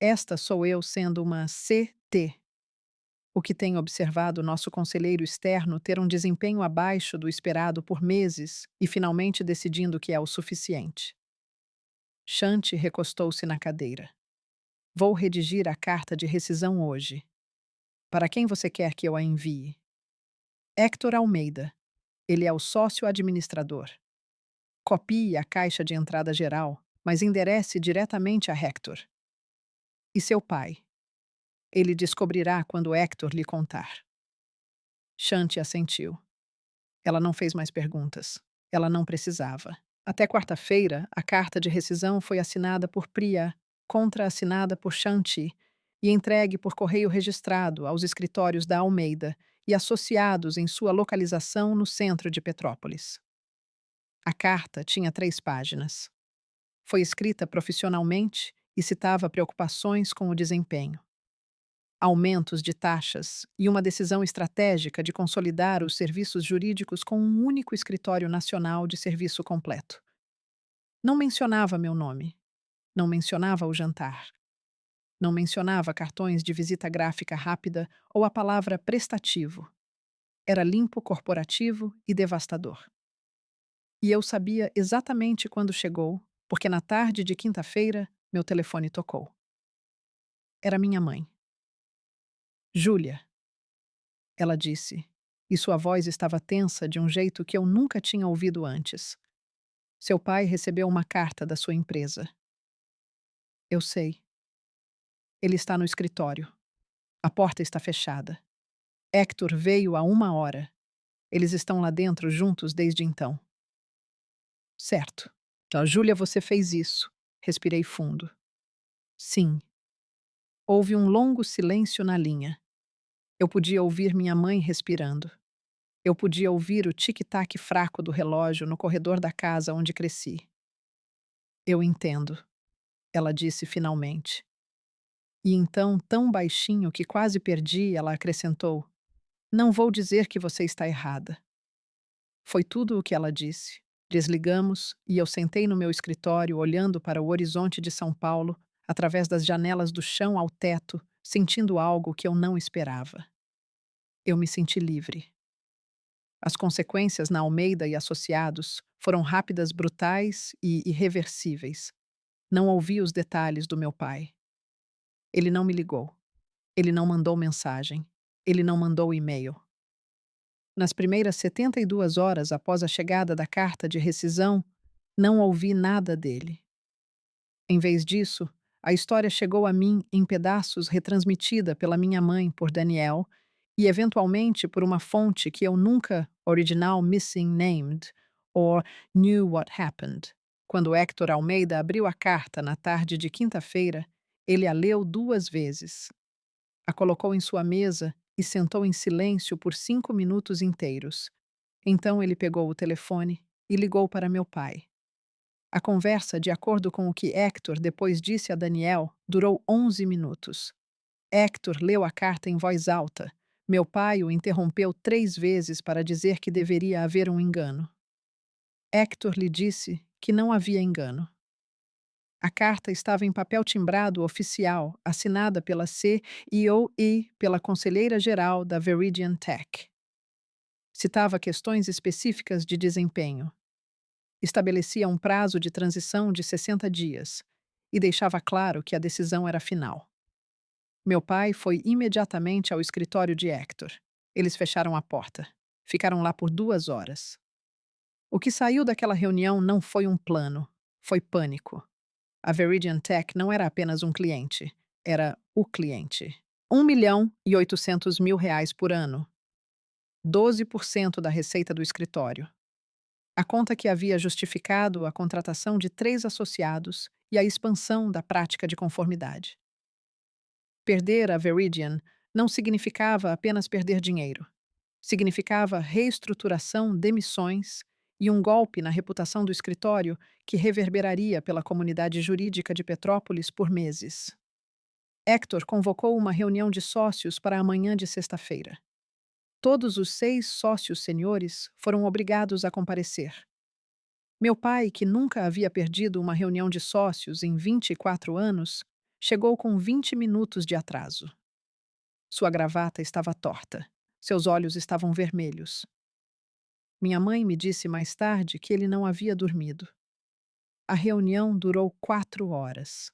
Esta sou eu sendo uma CT. O que tem observado nosso conselheiro externo ter um desempenho abaixo do esperado por meses e finalmente decidindo que é o suficiente. Shanti recostou-se na cadeira. Vou redigir a carta de rescisão hoje. Para quem você quer que eu a envie? Héctor Almeida. Ele é o sócio administrador. Copie a caixa de entrada geral, mas enderece diretamente a Héctor. E seu pai? Ele descobrirá quando Héctor lhe contar. Shanti assentiu. Ela não fez mais perguntas. Ela não precisava. Até quarta-feira, a carta de rescisão foi assinada por Priya, contra-assinada por Shanti e entregue por correio registrado aos escritórios da Almeida e associados em sua localização no centro de Petrópolis. A carta tinha 3 páginas. Foi escrita profissionalmente e citava preocupações com o desempenho, aumentos de taxas e uma decisão estratégica de consolidar os serviços jurídicos com um único escritório nacional de serviço completo. Não mencionava meu nome, não mencionava o jantar, não mencionava cartões de visita gráfica rápida ou a palavra prestativo. Era limpo, corporativo e devastador. E eu sabia exatamente quando chegou, porque na tarde de quinta-feira meu telefone tocou. Era minha mãe. Júlia, ela disse, e sua voz estava tensa de um jeito que eu nunca tinha ouvido antes. Seu pai recebeu uma carta da sua empresa. Eu sei. Ele está no escritório. A porta está fechada. Héctor veio há 1 hora. Eles estão lá dentro juntos desde então. Certo. Júlia, você fez isso. Respirei fundo. Sim. Houve um longo silêncio na linha. Eu podia ouvir minha mãe respirando. Eu podia ouvir o tic-tac fraco do relógio no corredor da casa onde cresci. Eu entendo. ela disse finalmente. E então, tão baixinho que quase perdi, ela acrescentou: Não vou dizer que você está errada. Foi tudo o que ela disse. Desligamos e eu sentei no meu escritório olhando para o horizonte de São Paulo, através das janelas do chão ao teto, sentindo algo que eu não esperava. Eu me senti livre. As consequências na Almeida e Associados foram rápidas, brutais e irreversíveis. Não ouvi os detalhes do meu pai. Ele não me ligou. Ele não mandou mensagem. Ele não mandou e-mail. Nas primeiras 72 horas após a chegada da carta de rescisão, não ouvi nada dele. Em vez disso, a história chegou a mim em pedaços retransmitida pela minha mãe por Daniel e, eventualmente, por uma fonte que eu nunca original missing named or knew what happened. Quando Héctor Almeida abriu a carta na tarde de quinta-feira, ele a leu 2 vezes. A colocou em sua mesa e sentou em silêncio por 5 minutos inteiros. Então ele pegou o telefone e ligou para meu pai. A conversa, de acordo com o que Héctor depois disse a Daniel, durou 11 minutos. Héctor leu a carta em voz alta. Meu pai o interrompeu 3 vezes para dizer que deveria haver um engano. Héctor lhe disse que não havia engano. A carta estava em papel timbrado oficial, assinada pela CEO e pela conselheira-geral da Veridian Tech. Citava questões específicas de desempenho. Estabelecia um prazo de transição de 60 dias e deixava claro que a decisão era final. Meu pai foi imediatamente ao escritório de Hector. Eles fecharam a porta. Ficaram lá por 2 horas. O que saiu daquela reunião não foi um plano, foi pânico. A Veridian Tech não era apenas um cliente, era o cliente. 1.800.000 reais por ano. 12% da receita do escritório. A conta que havia justificado a contratação de 3 associados e a expansão da prática de conformidade. Perder a Veridian não significava apenas perder dinheiro. Significava reestruturação, demissões e um golpe na reputação do escritório que reverberaria pela comunidade jurídica de Petrópolis por meses. Héctor convocou uma reunião de sócios para a manhã de sexta-feira. Todos os 6 sócios senhores foram obrigados a comparecer. Meu pai, que nunca havia perdido uma reunião de sócios em 24 anos, chegou com 20 minutos de atraso. Sua gravata estava torta. Seus olhos estavam vermelhos. Minha mãe me disse mais tarde que ele não havia dormido. A reunião durou 4 horas.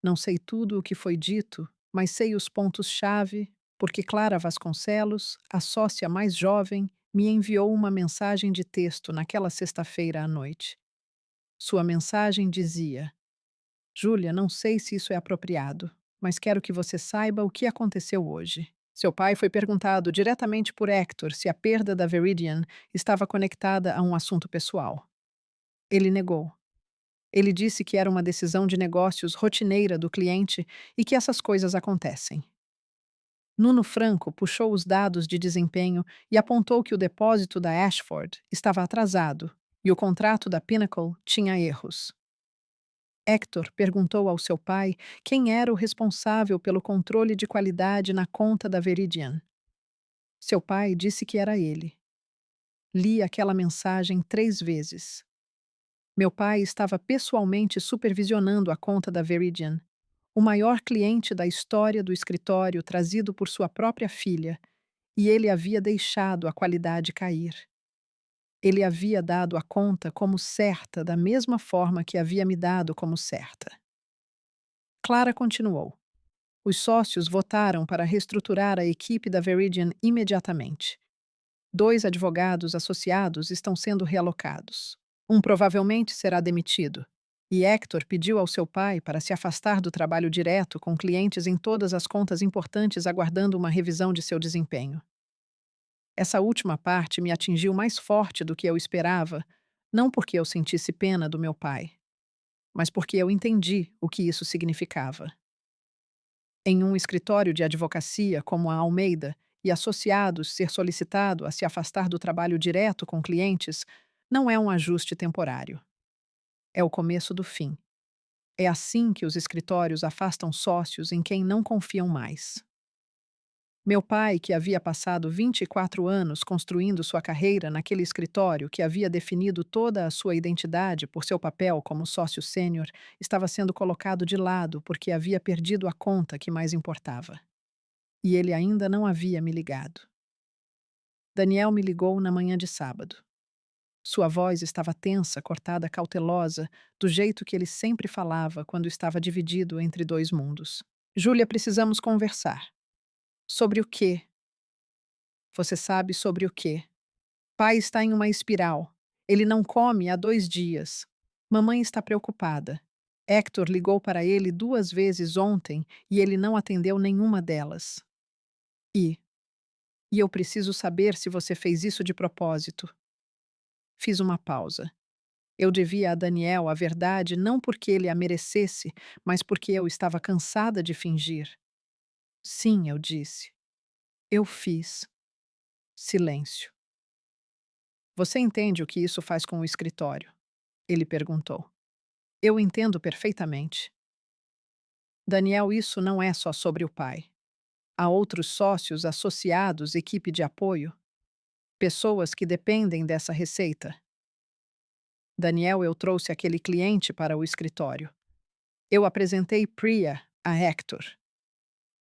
Não sei tudo o que foi dito, mas sei os pontos-chave, porque Clara Vasconcelos, a sócia mais jovem, me enviou uma mensagem de texto naquela sexta-feira à noite. Sua mensagem dizia: Júlia, não sei se isso é apropriado, mas quero que você saiba o que aconteceu hoje. Seu pai foi perguntado diretamente por Hector se a perda da Veridian estava conectada a um assunto pessoal. Ele negou. Ele disse que era uma decisão de negócios rotineira do cliente e que essas coisas acontecem. Nuno Franco puxou os dados de desempenho e apontou que o depósito da Ashford estava atrasado e o contrato da Pinnacle tinha erros. Héctor perguntou ao seu pai quem era o responsável pelo controle de qualidade na conta da Veridian. Seu pai disse que era ele. Li aquela mensagem 3 vezes. Meu pai estava pessoalmente supervisionando a conta da Veridian, o maior cliente da história do escritório trazido por sua própria filha, e ele havia deixado a qualidade cair. Ele havia dado a conta como certa da mesma forma que havia me dado como certa. Clara continuou. Os sócios votaram para reestruturar a equipe da Veridian imediatamente. 2 advogados associados estão sendo realocados. Um provavelmente será demitido. E Hector pediu ao seu pai para se afastar do trabalho direto com clientes em todas as contas importantes, aguardando uma revisão de seu desempenho. Essa última parte me atingiu mais forte do que eu esperava, não porque eu sentisse pena do meu pai, mas porque eu entendi o que isso significava. Em um escritório de advocacia como a Almeida e associados, ser solicitado a se afastar do trabalho direto com clientes não é um ajuste temporário. É o começo do fim. É assim que os escritórios afastam sócios em quem não confiam mais. Meu pai, que havia passado 24 anos construindo sua carreira naquele escritório que havia definido toda a sua identidade por seu papel como sócio sênior, estava sendo colocado de lado porque havia perdido a conta que mais importava. E ele ainda não havia me ligado. Daniel me ligou na manhã de sábado. Sua voz estava tensa, cortada, cautelosa, do jeito que ele sempre falava quando estava dividido entre dois mundos. Júlia, precisamos conversar. Sobre o quê? Você sabe sobre o quê? Pai está em uma espiral. Ele não come há 2 dias. Mamãe está preocupada. Hector ligou para ele 2 vezes ontem e ele não atendeu nenhuma delas. E? E eu preciso saber se você fez isso de propósito. Fiz uma pausa. Eu devia a Daniel a verdade não porque ele a merecesse, mas porque eu estava cansada de fingir. Sim, eu disse. Eu fiz. Silêncio. Você entende o que isso faz com o escritório? Ele perguntou. Eu entendo perfeitamente. Daniel, isso não é só sobre o pai. Há outros sócios, associados, equipe de apoio, pessoas que dependem dessa receita. Daniel, eu trouxe aquele cliente para o escritório. Eu apresentei Priya a Hector.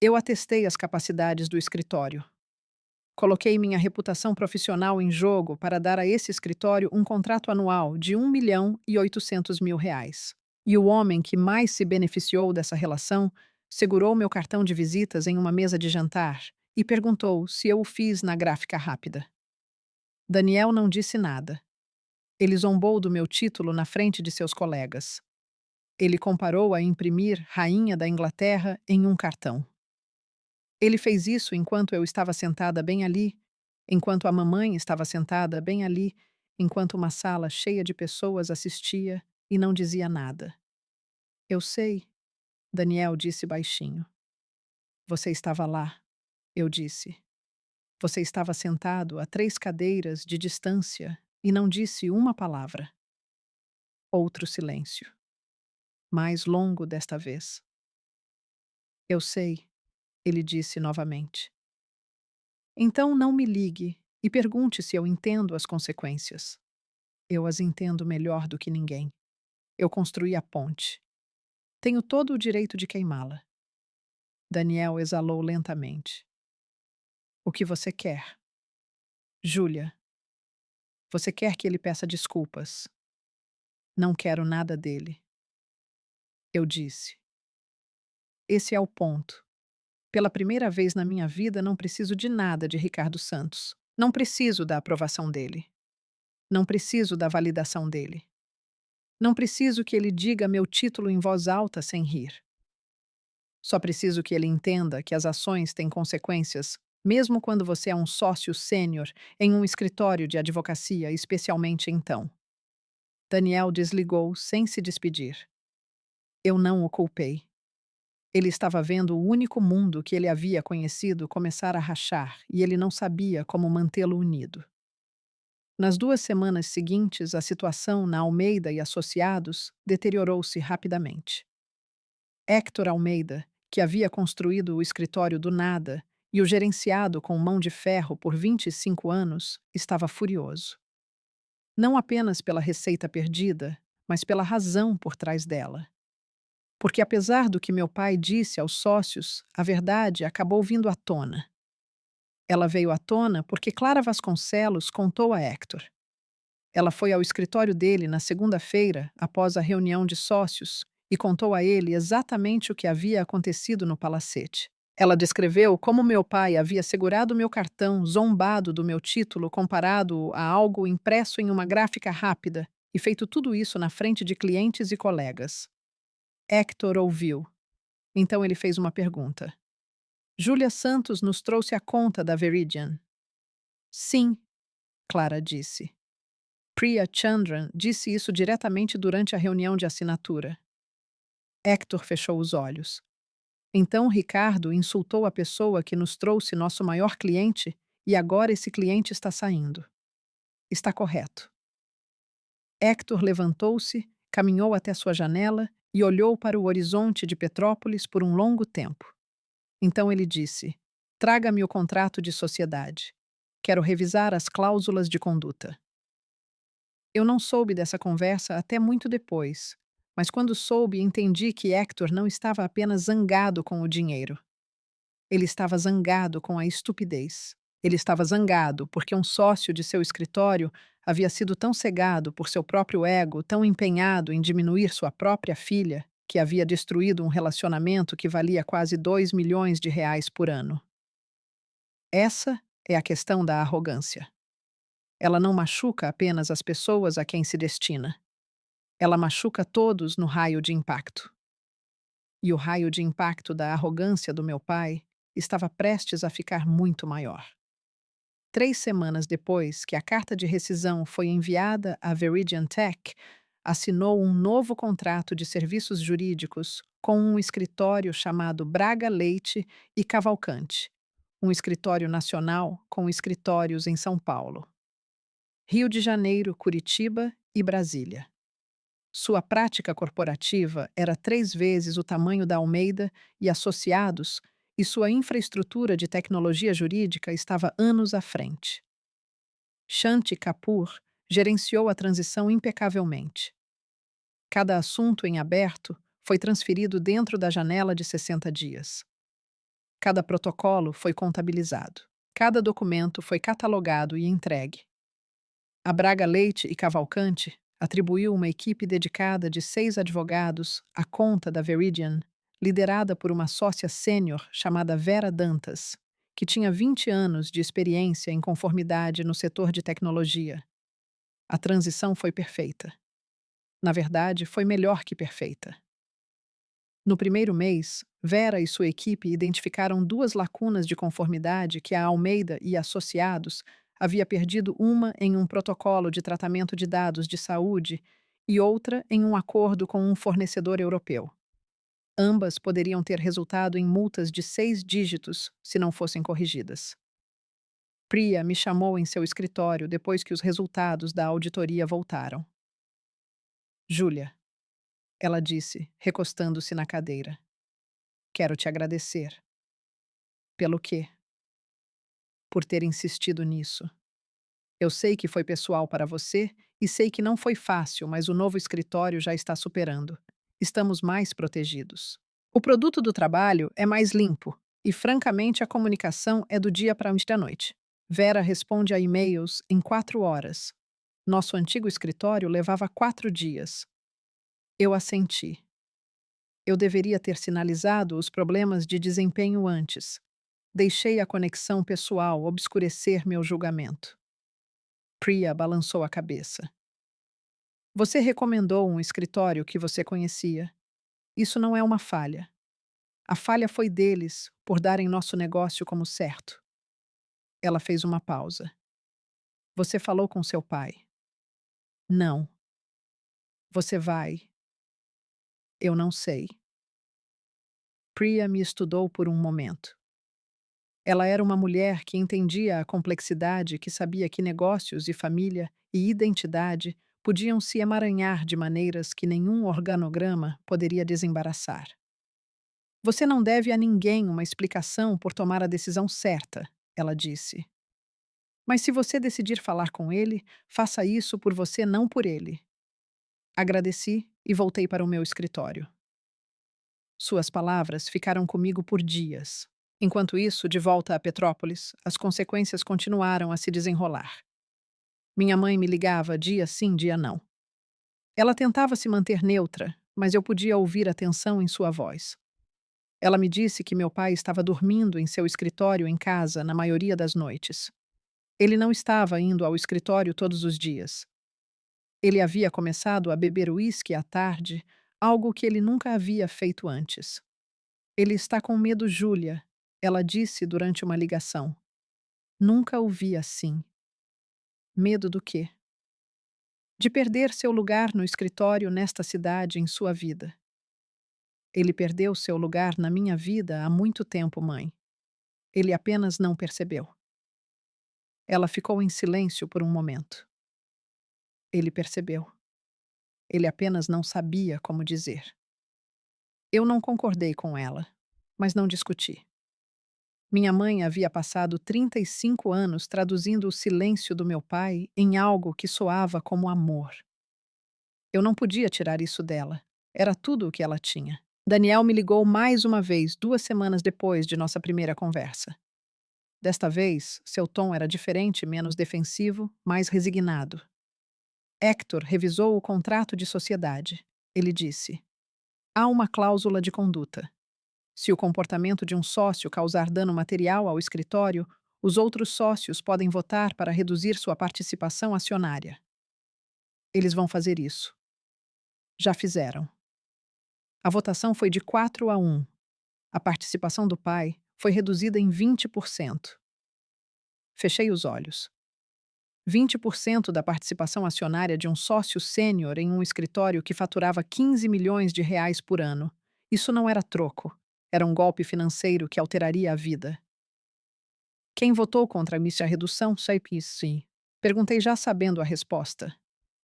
Eu atestei as capacidades do escritório. Coloquei minha reputação profissional em jogo para dar a esse escritório um contrato anual de R$ 1.800.000. E o homem que mais se beneficiou dessa relação segurou meu cartão de visitas em uma mesa de jantar e perguntou se eu o fiz na gráfica rápida. Daniel não disse nada. Ele zombou do meu título na frente de seus colegas. Ele comparou a imprimir Rainha da Inglaterra em um cartão. Ele fez isso enquanto eu estava sentada bem ali, enquanto a mamãe estava sentada bem ali, enquanto uma sala cheia de pessoas assistia e não dizia nada. Eu sei, Daniel disse baixinho. Você estava lá, eu disse. Você estava sentado a 3 cadeiras de distância e não disse uma palavra. Outro silêncio. Mais longo desta vez. Eu sei, ele disse novamente. Então não me ligue e pergunte se eu entendo as consequências. Eu as entendo melhor do que ninguém. Eu construí a ponte. Tenho todo o direito de queimá-la. Daniel exalou lentamente. O que você quer? Júlia, você quer que ele peça desculpas. Não quero nada dele. Eu disse. Esse é o ponto. Pela primeira vez na minha vida, não preciso de nada de Ricardo Santos. Não preciso da aprovação dele. Não preciso da validação dele. Não preciso que ele diga meu título em voz alta sem rir. Só preciso que ele entenda que as ações têm consequências, mesmo quando você é um sócio sênior em um escritório de advocacia, especialmente então. Daniel desligou sem se despedir. Eu não o culpei. Ele estava vendo o único mundo que ele havia conhecido começar a rachar e ele não sabia como mantê-lo unido. Nas 2 semanas seguintes, a situação na Almeida e Associados deteriorou-se rapidamente. Hector Almeida, que havia construído o escritório do nada e o gerenciado com mão de ferro por 25 anos, estava furioso. Não apenas pela receita perdida, mas pela razão por trás dela. Porque, apesar do que meu pai disse aos sócios, a verdade acabou vindo à tona. Ela veio à tona porque Clara Vasconcelos contou a Hector. Ela foi ao escritório dele na segunda-feira, após a reunião de sócios, e contou a ele exatamente o que havia acontecido no palacete. Ela descreveu como meu pai havia segurado meu cartão, zombado do meu título comparado a algo impresso em uma gráfica rápida, e feito tudo isso na frente de clientes e colegas. Hector ouviu. Então ele fez uma pergunta. Júlia Santos nos trouxe a conta da Veridian. Sim, Clara disse. Priya Chandran disse isso diretamente durante a reunião de assinatura. Hector fechou os olhos. Então Ricardo insultou a pessoa que nos trouxe nosso maior cliente e agora esse cliente está saindo. Está correto. Hector levantou-se, caminhou até sua janela e olhou para o horizonte de Petrópolis por um longo tempo. Então ele disse: Traga-me o contrato de sociedade. Quero revisar as cláusulas de conduta. Eu não soube dessa conversa até muito depois, mas quando soube, entendi que Hector não estava apenas zangado com o dinheiro. Ele estava zangado com a estupidez. Ele estava zangado porque um sócio de seu escritório havia sido tão cegado por seu próprio ego, tão empenhado em diminuir sua própria filha, que havia destruído um relacionamento que valia quase 2 milhões de reais por ano. Essa é a questão da arrogância. Ela não machuca apenas as pessoas a quem se destina. Ela machuca todos no raio de impacto. E o raio de impacto da arrogância do meu pai estava prestes a ficar muito maior. 3 semanas depois que a carta de rescisão foi enviada à Veridian Tech, assinou um novo contrato de serviços jurídicos com um escritório chamado Braga Leite e Cavalcante, um escritório nacional com escritórios em São Paulo, Rio de Janeiro, Curitiba e Brasília. Sua prática corporativa era 3 vezes o tamanho da Almeida e Associados, e sua infraestrutura de tecnologia jurídica estava anos à frente. Shanti Kapoor gerenciou a transição impecavelmente. Cada assunto em aberto foi transferido dentro da janela de 60 dias. Cada protocolo foi contabilizado. Cada documento foi catalogado e entregue. A Braga Leite e Cavalcante atribuiu uma equipe dedicada de 6 advogados à conta da Veridian, liderada por uma sócia sênior chamada Vera Dantas, que tinha 20 anos de experiência em conformidade no setor de tecnologia. A transição foi perfeita. Na verdade, foi melhor que perfeita. No primeiro mês, Vera e sua equipe identificaram 2 lacunas de conformidade que a Almeida e Associados havia perdido, uma em um protocolo de tratamento de dados de saúde e outra em um acordo com um fornecedor europeu. Ambas poderiam ter resultado em multas de 6 dígitos se não fossem corrigidas. Priya me chamou em seu escritório depois que os resultados da auditoria voltaram. Júlia, ela disse, recostando-se na cadeira. Quero te agradecer. Pelo quê? Por ter insistido nisso. Eu sei que foi pessoal para você e sei que não foi fácil, mas o novo escritório já está superando. Estamos mais protegidos. O produto do trabalho é mais limpo e, francamente, a comunicação é do dia para a noite. Vera responde a e-mails em 4 horas. Nosso antigo escritório levava 4 dias. Eu assenti. Eu deveria ter sinalizado os problemas de desempenho antes. Deixei a conexão pessoal obscurecer meu julgamento. Priya balançou a cabeça. Você recomendou um escritório que você conhecia. Isso não é uma falha. A falha foi deles por darem nosso negócio como certo. Ela fez uma pausa. Você falou com seu pai. Não. Você vai. Eu não sei. Priya me estudou por um momento. Ela era uma mulher que entendia a complexidade, que sabia que negócios e família e identidade podiam se emaranhar de maneiras que nenhum organograma poderia desembaraçar. Você não deve a ninguém uma explicação por tomar a decisão certa, ela disse. Mas se você decidir falar com ele, faça isso por você, não por ele. Agradeci e voltei para o meu escritório. Suas palavras ficaram comigo por dias. Enquanto isso, de volta a Petrópolis, as consequências continuaram a se desenrolar. Minha mãe me ligava dia sim, dia não. Ela tentava se manter neutra, mas eu podia ouvir a tensão em sua voz. Ela me disse que meu pai estava dormindo em seu escritório em casa na maioria das noites. Ele não estava indo ao escritório todos os dias. Ele havia começado a beber uísque à tarde, algo que ele nunca havia feito antes. Ele está com medo, Júlia, ela disse durante uma ligação. Nunca o vi assim. Medo do quê? De perder seu lugar no escritório nesta cidade em sua vida. Ele perdeu seu lugar na minha vida há muito tempo, mãe. Ele apenas não percebeu. Ela ficou em silêncio por um momento. Ele percebeu. Ele apenas não sabia como dizer. Eu não concordei com ela, mas não discuti. Minha mãe havia passado 35 anos traduzindo o silêncio do meu pai em algo que soava como amor. Eu não podia tirar isso dela. Era tudo o que ela tinha. Daniel me ligou mais uma vez, 2 semanas depois de nossa primeira conversa. Desta vez, seu tom era diferente, menos defensivo, mais resignado. Hector revisou o contrato de sociedade. Ele disse: há uma cláusula de conduta. Se o comportamento de um sócio causar dano material ao escritório, os outros sócios podem votar para reduzir sua participação acionária. Eles vão fazer isso. Já fizeram. A votação foi de 4-1. A participação do pai foi reduzida em 20%. Fechei os olhos. 20% da participação acionária de um sócio sênior em um escritório que faturava 15 milhões de reais por ano. Isso não era troco. Era um golpe financeiro que alteraria a vida. Quem votou contra a redução? Sim. Perguntei já sabendo a resposta.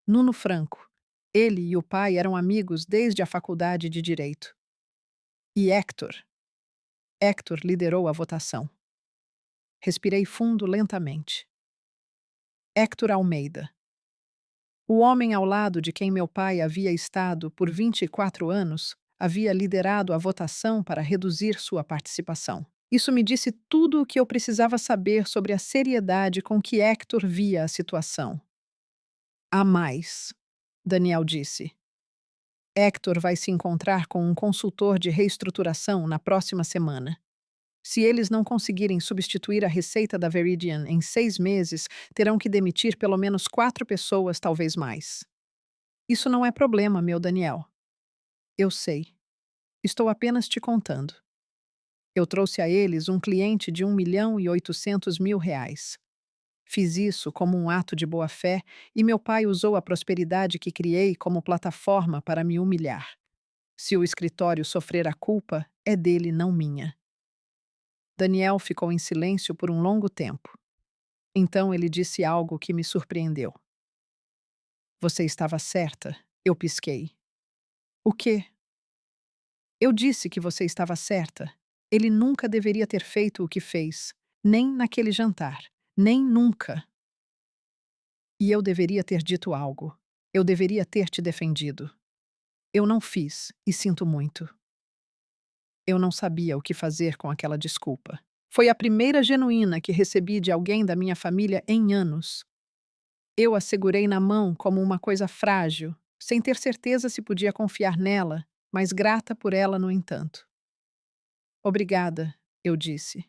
Nuno Franco. Ele e o pai eram amigos desde a faculdade de Direito. E Hector? Hector liderou a votação. Respirei fundo lentamente. Hector Almeida. O homem ao lado de quem meu pai havia estado por 24 anos havia liderado a votação para reduzir sua participação. Isso me disse tudo o que eu precisava saber sobre a seriedade com que Hector via a situação. Há mais, Daniel disse. Hector vai se encontrar com um consultor de reestruturação na próxima semana. Se eles não conseguirem substituir a receita da Veridian em 6 meses, terão que demitir pelo menos 4 pessoas, talvez mais. Isso não é problema, meu Daniel. Eu sei. Estou apenas te contando. Eu trouxe a eles um cliente de 1.800.000 reais. Fiz isso como um ato de boa-fé e meu pai usou a prosperidade que criei como plataforma para me humilhar. Se o escritório sofrer a culpa, é dele, não minha. Daniel ficou em silêncio por um longo tempo. Então ele disse algo que me surpreendeu. Você estava certa, eu pisquei. O quê? Eu disse que você estava certa. Ele nunca deveria ter feito o que fez, nem naquele jantar, nem nunca. E eu deveria ter dito algo. Eu deveria ter te defendido. Eu não fiz, e sinto muito. Eu não sabia o que fazer com aquela desculpa. Foi a primeira genuína que recebi de alguém da minha família em anos. Eu a segurei na mão como uma coisa frágil, sem ter certeza se podia confiar nela, mas grata por ela, no entanto. Obrigada, eu disse.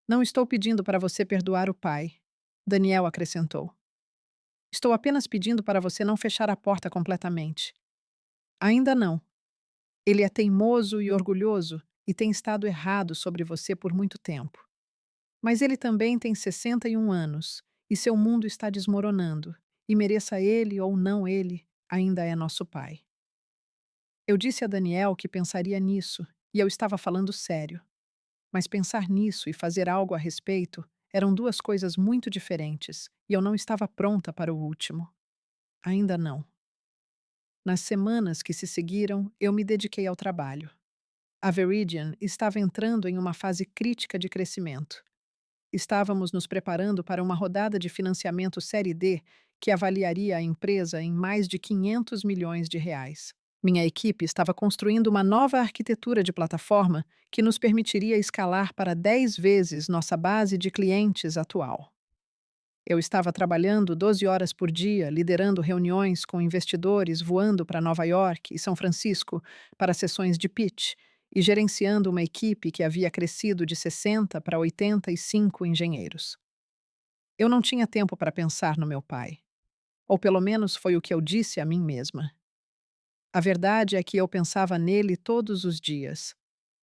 Não estou pedindo para você perdoar o pai, Daniel acrescentou. Estou apenas pedindo para você não fechar a porta completamente. Ainda não. Ele é teimoso e orgulhoso e tem estado errado sobre você por muito tempo. Mas ele também tem 61 anos e seu mundo está desmoronando, e mereça ele ou não ele, ainda é nosso pai. Eu disse a Daniel que pensaria nisso, e eu estava falando sério. Mas pensar nisso e fazer algo a respeito eram duas coisas muito diferentes, e eu não estava pronta para o último. Ainda não. Nas semanas que se seguiram, eu me dediquei ao trabalho. A Veridian estava entrando em uma fase crítica de crescimento. Estávamos nos preparando para uma rodada de financiamento Série D que avaliaria a empresa em mais de 500 milhões de reais. Minha equipe estava construindo uma nova arquitetura de plataforma que nos permitiria escalar para 10 vezes nossa base de clientes atual. Eu estava trabalhando 12 horas por dia, liderando reuniões com investidores, voando para Nova York e São Francisco para sessões de pitch e gerenciando uma equipe que havia crescido de 60 para 85 engenheiros. Eu não tinha tempo para pensar no meu pai. Ou pelo menos foi o que eu disse a mim mesma. A verdade é que eu pensava nele todos os dias.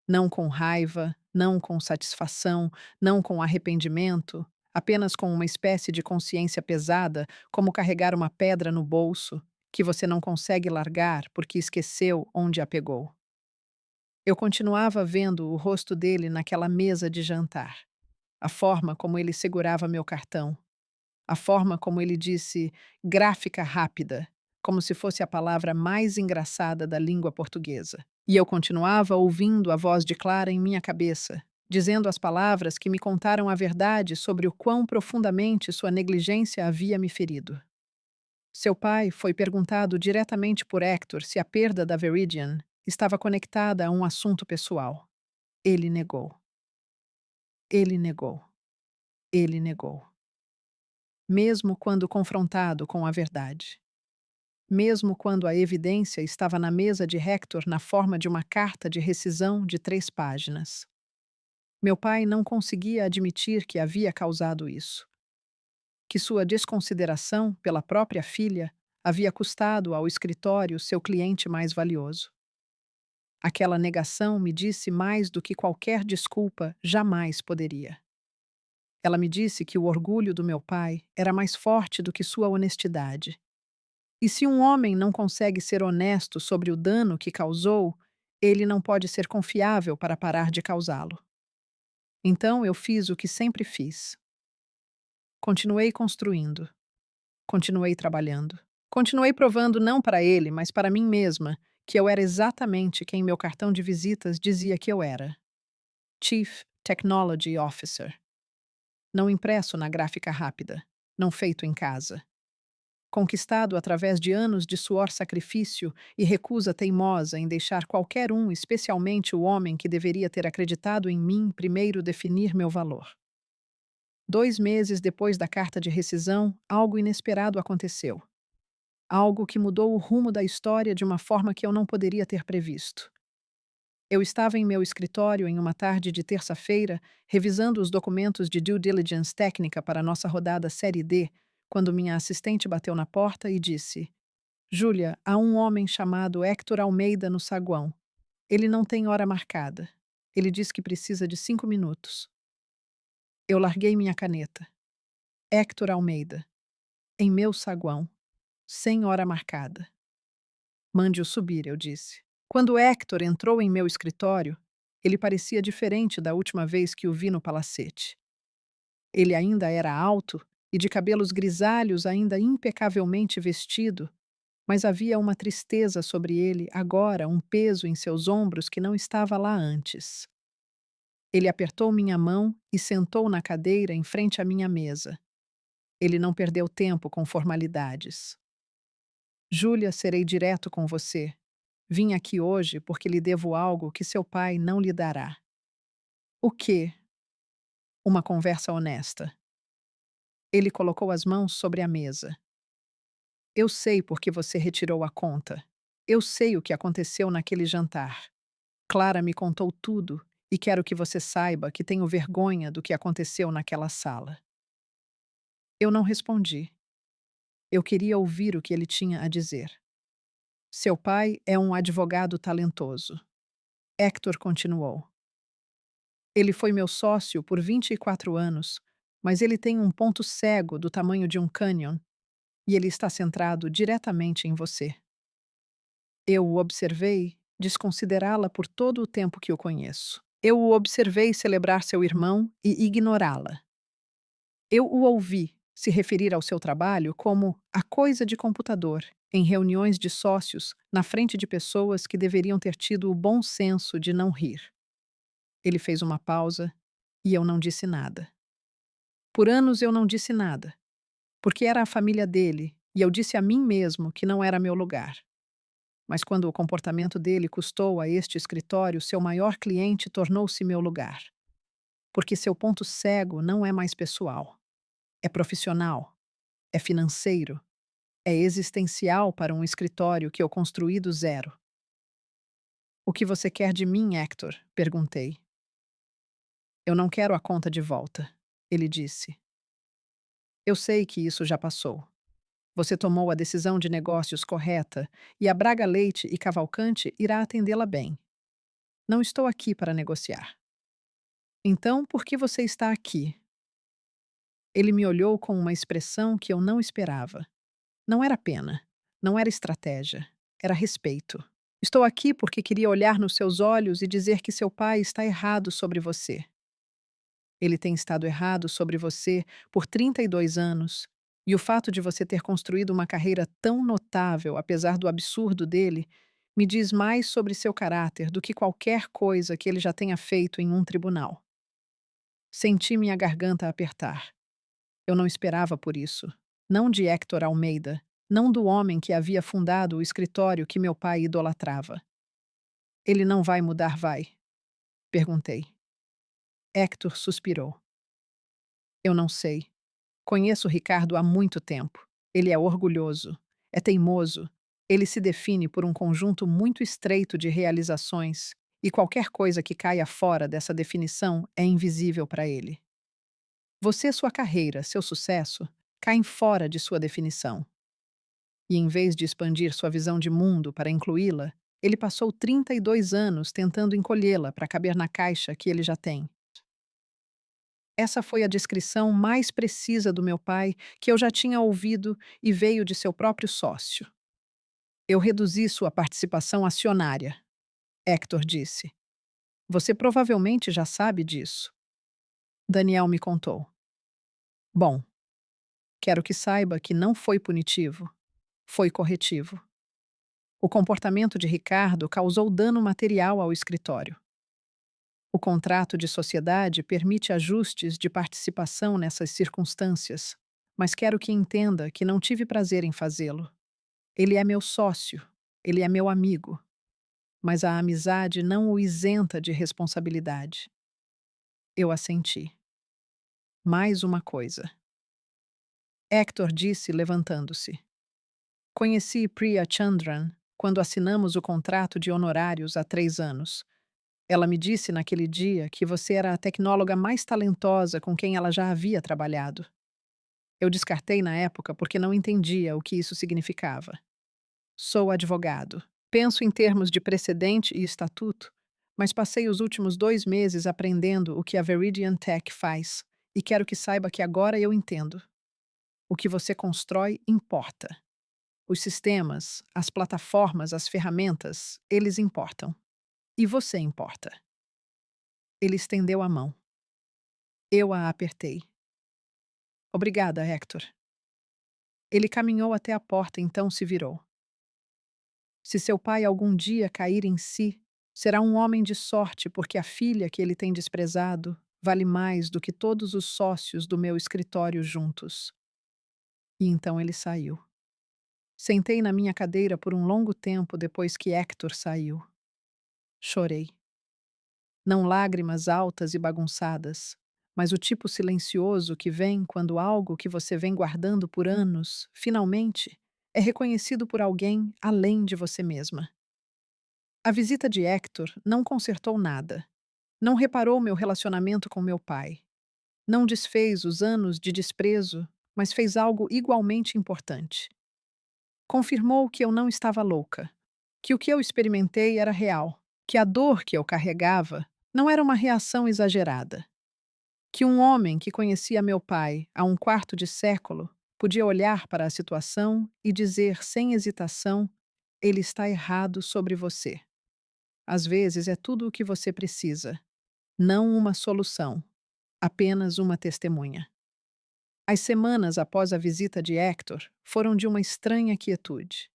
Não com raiva, não com satisfação, não com arrependimento, apenas com uma espécie de consciência pesada, como carregar uma pedra no bolso, que você não consegue largar porque esqueceu onde a pegou. Eu continuava vendo o rosto dele naquela mesa de jantar, a forma como ele segurava meu cartão, a forma como ele disse gráfica rápida, como se fosse a palavra mais engraçada da língua portuguesa. E eu continuava ouvindo a voz de Clara em minha cabeça, dizendo as palavras que me contaram a verdade sobre o quão profundamente sua negligência havia me ferido. Seu pai foi perguntado diretamente por Hector se a perda da Veridian estava conectada a um assunto pessoal. Ele negou. Ele negou. Ele negou. Mesmo quando confrontado com a verdade. Mesmo quando a evidência estava na mesa de Hector na forma de uma carta de rescisão de 3 páginas. Meu pai não conseguia admitir que havia causado isso. Que sua desconsideração pela própria filha havia custado ao escritório seu cliente mais valioso. Aquela negação me disse mais do que qualquer desculpa jamais poderia. Ela me disse que o orgulho do meu pai era mais forte do que sua honestidade. E se um homem não consegue ser honesto sobre o dano que causou, ele não pode ser confiável para parar de causá-lo. Então eu fiz o que sempre fiz. Continuei construindo. Continuei trabalhando. Continuei provando não para ele, mas para mim mesma, que eu era exatamente quem meu cartão de visitas dizia que eu era. Chief Technology Officer. Não impresso na gráfica rápida, não feito em casa. Conquistado através de anos de suor sacrifício e recusa teimosa em deixar qualquer um, especialmente o homem que deveria ter acreditado em mim, primeiro definir meu valor. 2 meses depois da carta de rescisão, algo inesperado aconteceu. Algo que mudou o rumo da história de uma forma que eu não poderia ter previsto. Eu estava em meu escritório em uma tarde de terça-feira, revisando os documentos de due diligence técnica para nossa rodada Série D, quando minha assistente bateu na porta e disse: Júlia, há um homem chamado Hector Almeida no saguão. Ele não tem hora marcada. Ele diz que precisa de 5 minutos. Eu larguei minha caneta. Hector Almeida. Em meu saguão. Sem hora marcada. Mande-o subir, eu disse. Quando Hector entrou em meu escritório, ele parecia diferente da última vez que o vi no palacete. Ele ainda era alto e de cabelos grisalhos ainda impecavelmente vestido, mas havia uma tristeza sobre ele agora, um peso em seus ombros que não estava lá antes. Ele apertou minha mão e sentou na cadeira em frente à minha mesa. Ele não perdeu tempo com formalidades. Júlia, serei direto com você. Vim aqui hoje porque lhe devo algo que seu pai não lhe dará. O quê? Uma conversa honesta. Ele colocou as mãos sobre a mesa. Eu sei por que você retirou a conta. Eu sei o que aconteceu naquele jantar. Clara me contou tudo e quero que você saiba que tenho vergonha do que aconteceu naquela sala. Eu não respondi. Eu queria ouvir o que ele tinha a dizer. Seu pai é um advogado talentoso. Hector continuou. Ele foi meu sócio por 24 anos, mas ele tem um ponto cego do tamanho de um cânion e ele está centrado diretamente em você. Eu o observei desconsiderá-la por todo o tempo que o conheço. Eu o observei celebrar seu irmão e ignorá-la. Eu o ouvi se referir ao seu trabalho como a coisa de computador, em reuniões de sócios, na frente de pessoas que deveriam ter tido o bom senso de não rir. Ele fez uma pausa e eu não disse nada. Por anos eu não disse nada, porque era a família dele e eu disse a mim mesmo que não era meu lugar. Mas quando o comportamento dele custou a este escritório seu maior cliente, tornou-se meu lugar. Porque seu ponto cego não é mais pessoal. É profissional. É financeiro. É existencial para um escritório que eu construí do zero. O que você quer de mim, Hector? Perguntei. Eu não quero a conta de volta, ele disse. Eu sei que isso já passou. Você tomou a decisão de negócios correta e a Braga Leite e Cavalcante irá atendê-la bem. Não estou aqui para negociar. Então, por que você está aqui? Ele me olhou com uma expressão que eu não esperava. Não era pena, não era estratégia, era respeito. Estou aqui porque queria olhar nos seus olhos e dizer que seu pai está errado sobre você. Ele tem estado errado sobre você por 32 anos, e o fato de você ter construído uma carreira tão notável, apesar do absurdo dele, Me diz mais sobre seu caráter do que qualquer coisa que ele já tenha feito em um tribunal. Senti minha garganta apertar. Eu não esperava por isso. Não de Héctor Almeida, não do homem que havia fundado o escritório que meu pai idolatrava. Ele não vai mudar, vai? Perguntei. Héctor suspirou. Eu não sei. Conheço Ricardo há muito tempo. Ele é orgulhoso, é teimoso. Ele se define por um conjunto muito estreito de realizações, e qualquer coisa que caia fora dessa definição é invisível para ele. Você, sua carreira, seu sucesso, caem fora de sua definição. E em vez de expandir sua visão de mundo para incluí-la, ele passou 32 anos tentando encolhê-la para caber na caixa que ele já tem. Essa foi a descrição mais precisa do meu pai que eu já tinha ouvido e veio de seu próprio sócio. Eu reduzi sua participação acionária, Héctor disse. Você provavelmente já sabe disso. Daniel me contou. Bom, quero que saiba que não foi punitivo, foi corretivo. O comportamento de Ricardo causou dano material ao escritório. O contrato de sociedade permite ajustes de participação nessas circunstâncias, mas quero que entenda que não tive prazer em fazê-lo. Ele é meu sócio, ele é meu amigo, mas a amizade não o isenta de responsabilidade. Eu assenti. Mais uma coisa. Héctor disse, levantando-se. Conheci Priya Chandran quando assinamos o contrato de honorários há 3 anos. Ela me disse naquele dia que você era a tecnóloga mais talentosa com quem ela já havia trabalhado. Eu descartei na época porque não entendia o que isso significava. Sou advogado. Penso em termos de precedente e estatuto, mas passei os últimos 2 meses aprendendo o que a Veridian Tech faz e quero que saiba que agora eu entendo. O que você constrói importa. Os sistemas, as plataformas, as ferramentas, eles importam. E você importa. Ele estendeu a mão. Eu a apertei. Obrigada, Hector. Ele caminhou até a porta, então se virou. Se seu pai algum dia cair em si, será um homem de sorte, porque a filha que ele tem desprezado vale mais do que todos os sócios do meu escritório juntos. E então ele saiu. Sentei na minha cadeira por um longo tempo depois que Hector saiu. Chorei. Não lágrimas altas e bagunçadas, mas o tipo silencioso que vem quando algo que você vem guardando por anos, finalmente, é reconhecido por alguém além de você mesma. A visita de Hector não consertou nada. Não reparou meu relacionamento com meu pai. Não desfez os anos de desprezo, mas fez algo igualmente importante. Confirmou que eu não estava louca, que o que eu experimentei era real, que a dor que eu carregava não era uma reação exagerada, que um homem que conhecia meu pai há um quarto de século podia olhar para a situação e dizer sem hesitação: ele está errado sobre você. Às vezes é tudo o que você precisa, não uma solução, apenas uma testemunha. As semanas após a visita de Hector foram de uma estranha quietude.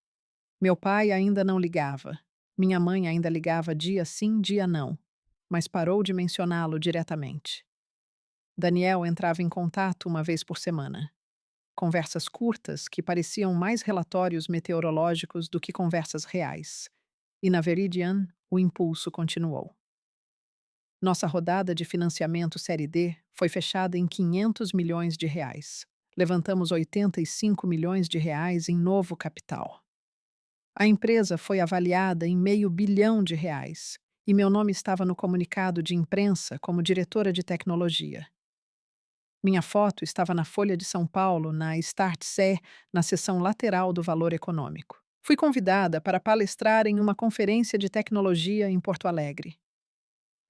Meu pai ainda não ligava. Minha mãe ainda ligava dia sim, dia não, mas parou de mencioná-lo diretamente. Daniel entrava em contato uma vez por semana. Conversas curtas que pareciam mais relatórios meteorológicos do que conversas reais. E na Veridian, o impulso continuou. Nossa rodada de financiamento Série D foi fechada em 500 milhões de reais. Levantamos 85 milhões de reais em novo capital. A empresa foi avaliada em meio bilhão de reais e meu nome estava no comunicado de imprensa como diretora de tecnologia. Minha foto estava na Folha de São Paulo, na Start-Se, na seção lateral do Valor Econômico. Fui convidada para palestrar em uma conferência de tecnologia em Porto Alegre.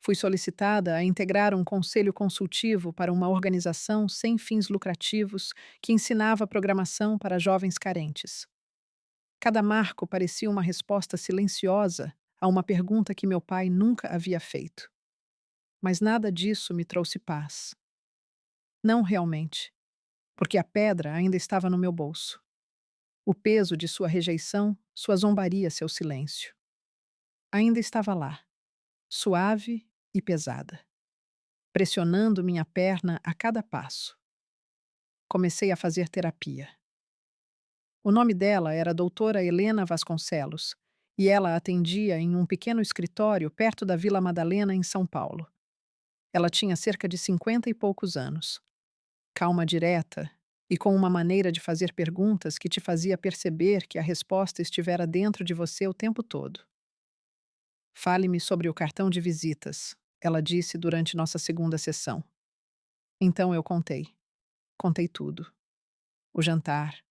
Fui solicitada a integrar um conselho consultivo para uma organização sem fins lucrativos que ensinava programação para jovens carentes. Cada marco parecia uma resposta silenciosa a uma pergunta que meu pai nunca havia feito. Mas nada disso me trouxe paz. Não realmente, porque a pedra ainda estava no meu bolso. O peso de sua rejeição, sua zombaria, seu silêncio. Ainda estava lá, suave e pesada, pressionando minha perna a cada passo. Comecei a fazer terapia. O nome dela era doutora Helena Vasconcelos, e ela atendia em um pequeno escritório perto da Vila Madalena, em São Paulo. Ela tinha cerca de 50 e poucos anos, calma direta e com uma maneira de fazer perguntas que te fazia perceber que a resposta estivera dentro de você o tempo todo. Fale-me sobre o cartão de visitas, ela disse durante nossa segunda sessão. Então eu contei. Contei tudo. O jantar,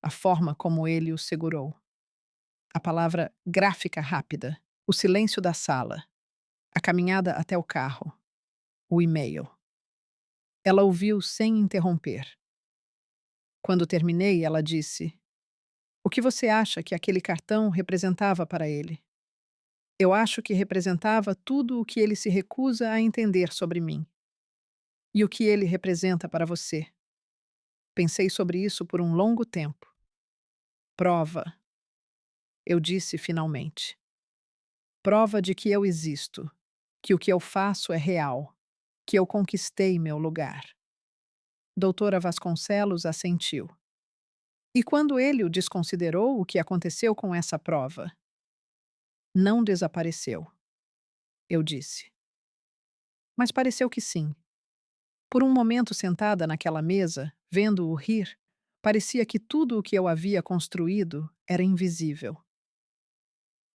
a forma como ele o segurou, a palavra gráfica rápida, o silêncio da sala, a caminhada até o carro, o e-mail. Ela ouviu sem interromper. Quando terminei, ela disse: O que você acha que aquele cartão representava para ele? Eu acho que representava tudo o que ele se recusa a entender sobre mim. E o que ele representa para você? Pensei sobre isso por um longo tempo. Prova, eu disse finalmente. Prova de que eu existo, que o que eu faço é real, que eu conquistei meu lugar. Doutora Vasconcelos assentiu. E quando ele o desconsiderou, o que aconteceu com essa prova? Não desapareceu, eu disse. Mas pareceu que sim. Por um momento sentada naquela mesa, vendo-o rir, parecia que tudo o que eu havia construído era invisível.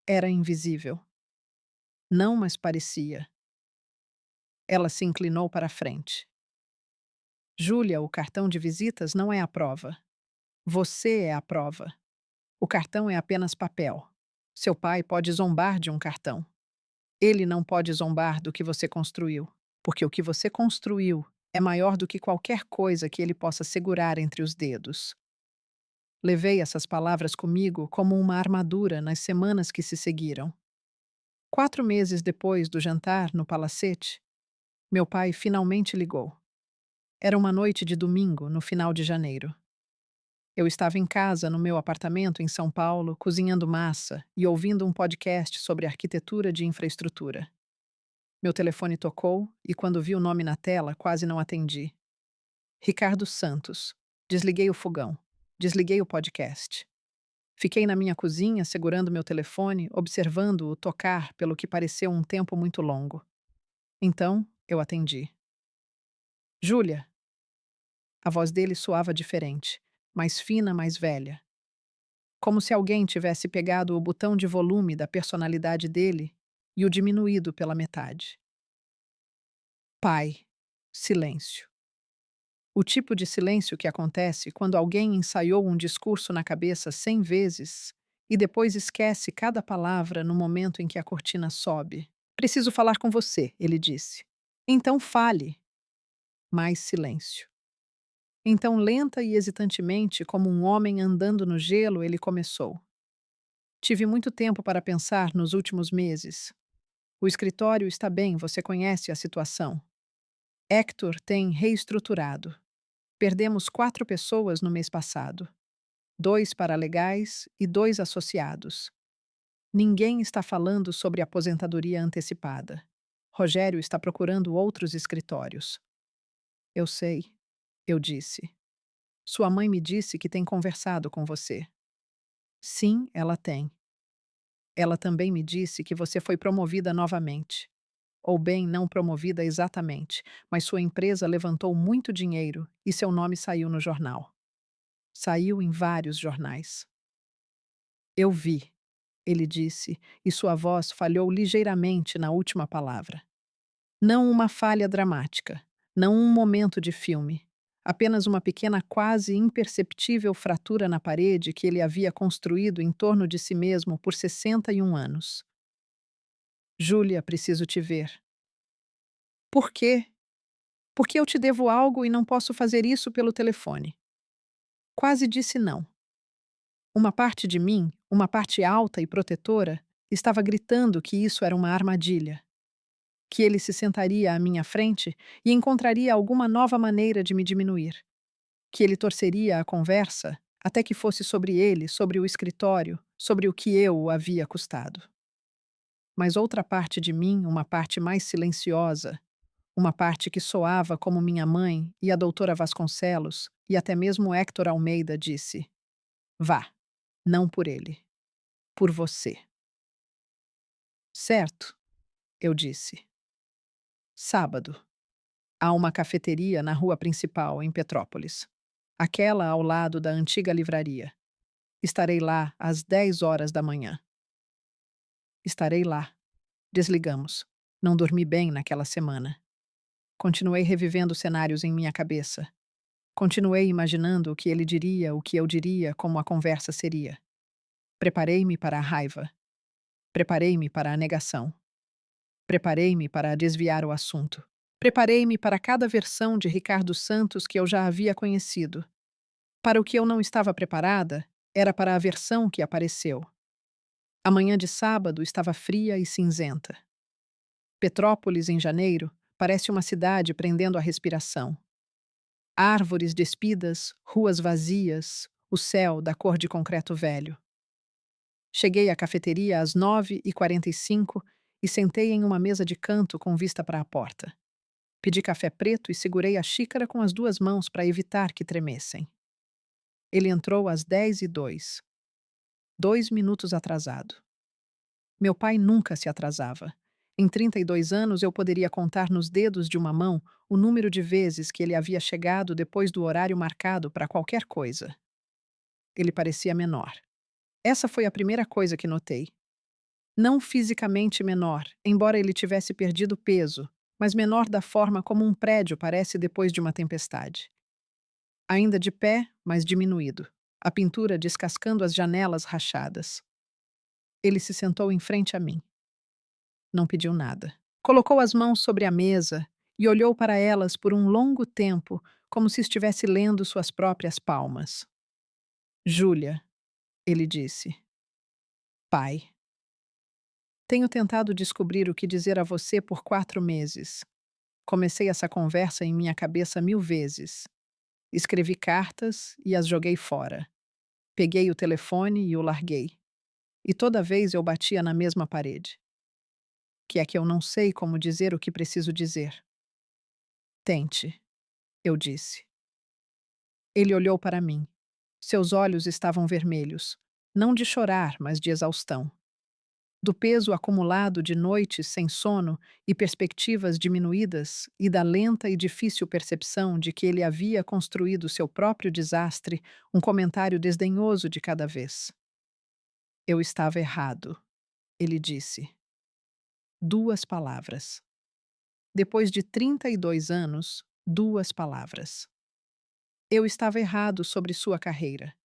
Era invisível. Não, mas parecia. Ela se inclinou para a frente. Júlia, o cartão de visitas não é a prova. Você é a prova. O cartão é apenas papel. Seu pai pode zombar de um cartão. Ele não pode zombar do que você construiu, porque o que você construiu é maior do que qualquer coisa que ele possa segurar entre os dedos. Levei essas palavras comigo como uma armadura nas semanas que se seguiram. 4 meses depois do jantar no palacete, meu pai finalmente ligou. Era uma noite de domingo, no final de janeiro. Eu estava em casa, no meu apartamento em São Paulo, cozinhando massa e ouvindo um podcast sobre arquitetura de infraestrutura. Meu telefone tocou e, quando vi o nome na tela, quase não atendi. Ricardo Santos. Desliguei o fogão. Desliguei o podcast. Fiquei na minha cozinha, segurando meu telefone, observando-o tocar pelo que pareceu um tempo muito longo. Então, eu atendi. Júlia. A voz dele soava diferente, mais fina, mais velha. Como se alguém tivesse pegado o botão de volume da personalidade dele e o diminuído pela metade. Pai. Silêncio. O tipo de silêncio que acontece quando alguém ensaiou um discurso na cabeça 100 vezes e depois esquece cada palavra no momento em que a cortina sobe. Preciso falar com você, ele disse. Então fale. Mais silêncio. Então, lenta e hesitantemente, como um homem andando no gelo, ele começou. Tive muito tempo para pensar nos últimos meses. O escritório está bem, você conhece a situação. Hector tem reestruturado. Perdemos 4 pessoas no mês passado. 2 paralegais e 2 associados. Ninguém está falando sobre aposentadoria antecipada. Rogério está procurando outros escritórios. Eu sei, eu disse. Sua mãe me disse que tem conversado com você. Sim, ela tem. Ela também me disse que você foi promovida novamente. Ou bem, não promovida exatamente, mas sua empresa levantou muito dinheiro e seu nome saiu no jornal. Saiu em vários jornais. Eu vi, ele disse, e sua voz falhou ligeiramente na última palavra. Não uma falha dramática, não um momento de filme, apenas uma pequena, quase imperceptível fratura na parede que ele havia construído em torno de si mesmo por 61 anos. Júlia, preciso te ver. Por quê? Porque eu te devo algo e não posso fazer isso pelo telefone. Quase disse não. Uma parte de mim, uma parte alta e protetora, estava gritando que isso era uma armadilha. Que ele se sentaria à minha frente e encontraria alguma nova maneira de me diminuir. Que ele torceria a conversa até que fosse sobre ele, sobre o escritório, sobre o que eu o havia custado. Mas outra parte de mim, uma parte mais silenciosa, uma parte que soava como minha mãe e a doutora Vasconcelos e até mesmo Héctor Almeida disse: vá, não por ele, por você. Certo, eu disse. Sábado. Há uma cafeteria na rua principal, em Petrópolis. Aquela ao lado da antiga livraria. Estarei lá às 10 horas da manhã. Estarei lá. Desligamos. Não dormi bem naquela semana. Continuei revivendo cenários em minha cabeça. Continuei imaginando o que ele diria, o que eu diria, como a conversa seria. Preparei-me para a raiva. Preparei-me para a negação. Preparei-me para desviar o assunto. Preparei-me para cada versão de Ricardo Santos que eu já havia conhecido. Para o que eu não estava preparada, era para a versão que apareceu. A manhã de sábado estava fria e cinzenta. Petrópolis, em janeiro, parece uma cidade prendendo a respiração. Árvores despidas, ruas vazias, o céu da cor de concreto velho. Cheguei à cafeteria às 9h45 e sentei em uma mesa de canto com vista para a porta. Pedi café preto e segurei a xícara com as duas mãos para evitar que tremessem. Ele entrou às 10h02, 2 minutos atrasado. Meu pai nunca se atrasava. Em 32 anos eu poderia contar nos dedos de uma mão o número de vezes que ele havia chegado depois do horário marcado para qualquer coisa. Ele parecia menor. Essa foi a primeira coisa que notei. Não fisicamente menor, embora ele tivesse perdido peso, mas menor da forma como um prédio parece depois de uma tempestade. Ainda de pé, mas diminuído. A pintura descascando as janelas rachadas. Ele se sentou em frente a mim. Não pediu nada. Colocou as mãos sobre a mesa e olhou para elas por um longo tempo, como se estivesse lendo suas próprias palmas. Júlia, ele disse. Pai. Tenho tentado descobrir o que dizer a você por 4 meses. Comecei essa conversa em minha cabeça 1000 vezes. Escrevi cartas e as joguei fora. Peguei o telefone e o larguei. E toda vez eu batia na mesma parede. Que é que eu não sei como dizer o que preciso dizer. Tente, eu disse. Ele olhou para mim. Seus olhos estavam vermelhos, não de chorar, mas de exaustão. Do peso acumulado de noites sem sono e perspectivas diminuídas, e da lenta e difícil percepção de que ele havia construído seu próprio desastre, um comentário desdenhoso de cada vez. Eu estava errado, ele disse. 2 palavras. Depois de 32 anos, 2 palavras. Eu estava errado sobre sua carreira.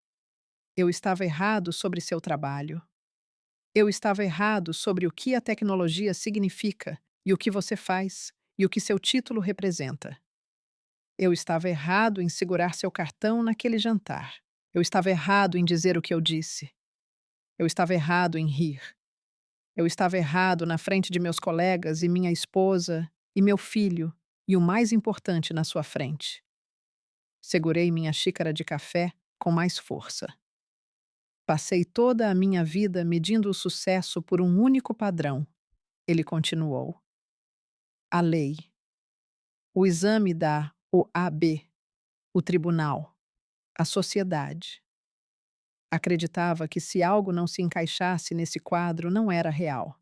Eu estava errado sobre seu trabalho. Eu estava errado sobre o que a tecnologia significa e o que você faz e o que seu título representa. Eu estava errado em segurar seu cartão naquele jantar. Eu estava errado em dizer o que eu disse. Eu estava errado em rir. Eu estava errado na frente de meus colegas e minha esposa e meu filho e o mais importante na sua frente. Segurei minha xícara de café com mais força. Passei toda a minha vida medindo o sucesso por um único padrão. Ele continuou. A lei. O exame da OAB. O tribunal. A sociedade. Acreditava que se algo não se encaixasse nesse quadro não era real.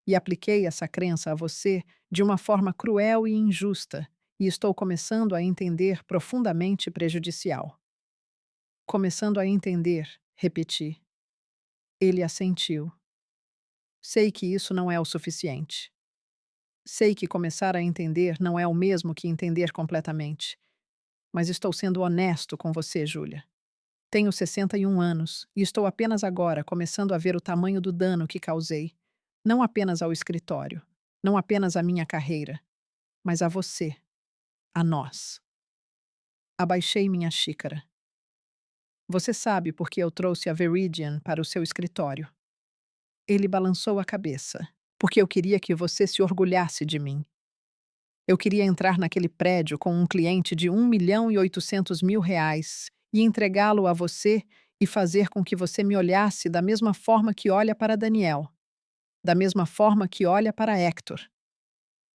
E apliquei essa crença a você de uma forma cruel e injusta, e estou começando a entender profundamente prejudicial. Começando a entender, repeti. Ele assentiu. Sei que isso não é o suficiente. Sei que começar a entender não é o mesmo que entender completamente. Mas estou sendo honesto com você, Júlia. Tenho 61 anos e estou apenas agora começando a ver o tamanho do dano que causei. Não apenas ao escritório, não apenas à minha carreira, mas a você, a nós. Abaixei minha xícara. Você sabe por que eu trouxe a Veridian para o seu escritório. Ele balançou a cabeça, porque eu queria que você se orgulhasse de mim. Eu queria entrar naquele prédio com um cliente de R$ 1.800.000 e entregá-lo a você e fazer com que você me olhasse da mesma forma que olha para Daniel. Da mesma forma que olha para Hector.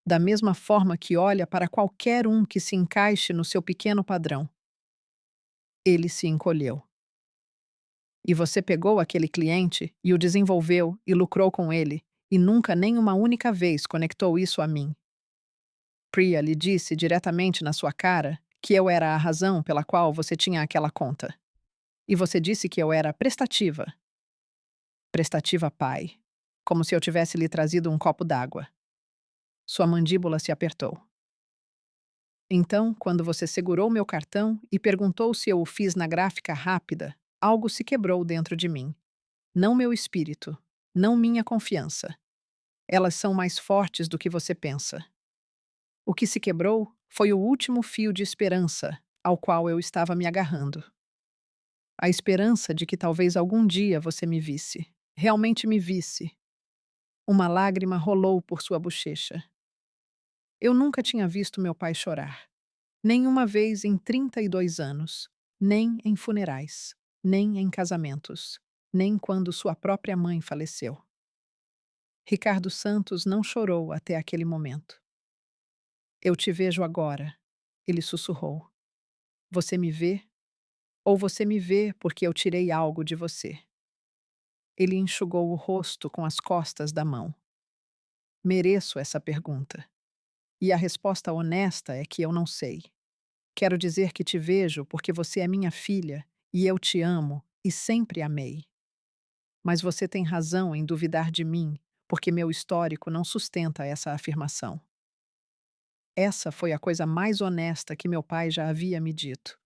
Da mesma forma que olha para qualquer um que se encaixe no seu pequeno padrão. Ele se encolheu. E você pegou aquele cliente e o desenvolveu e lucrou com ele, e nunca nem uma única vez conectou isso a mim. Priya lhe disse diretamente na sua cara que eu era a razão pela qual você tinha aquela conta. E você disse que eu era prestativa. Prestativa pai. Como se eu tivesse lhe trazido um copo d'água. Sua mandíbula se apertou. Então, quando você segurou meu cartão e perguntou se eu o fiz na gráfica rápida, algo se quebrou dentro de mim. Não meu espírito, não minha confiança. Elas são mais fortes do que você pensa. O que se quebrou foi o último fio de esperança ao qual eu estava me agarrando. A esperança de que talvez algum dia você me visse. Realmente me visse. Uma lágrima rolou por sua bochecha. Eu nunca tinha visto meu pai chorar. Nenhuma vez em 32 anos. Nem em funerais. Nem em casamentos. Nem quando sua própria mãe faleceu. Ricardo Santos não chorou até aquele momento. Eu te vejo agora, ele sussurrou. Você me vê? Ou você me vê porque eu tirei algo de você? Ele enxugou o rosto com as costas da mão. Mereço essa pergunta. E a resposta honesta é que eu não sei. Quero dizer que te vejo porque você é minha filha e eu te amo e sempre amei. Mas você tem razão em duvidar de mim, porque meu histórico não sustenta essa afirmação. Essa foi a coisa mais honesta que meu pai já havia me dito.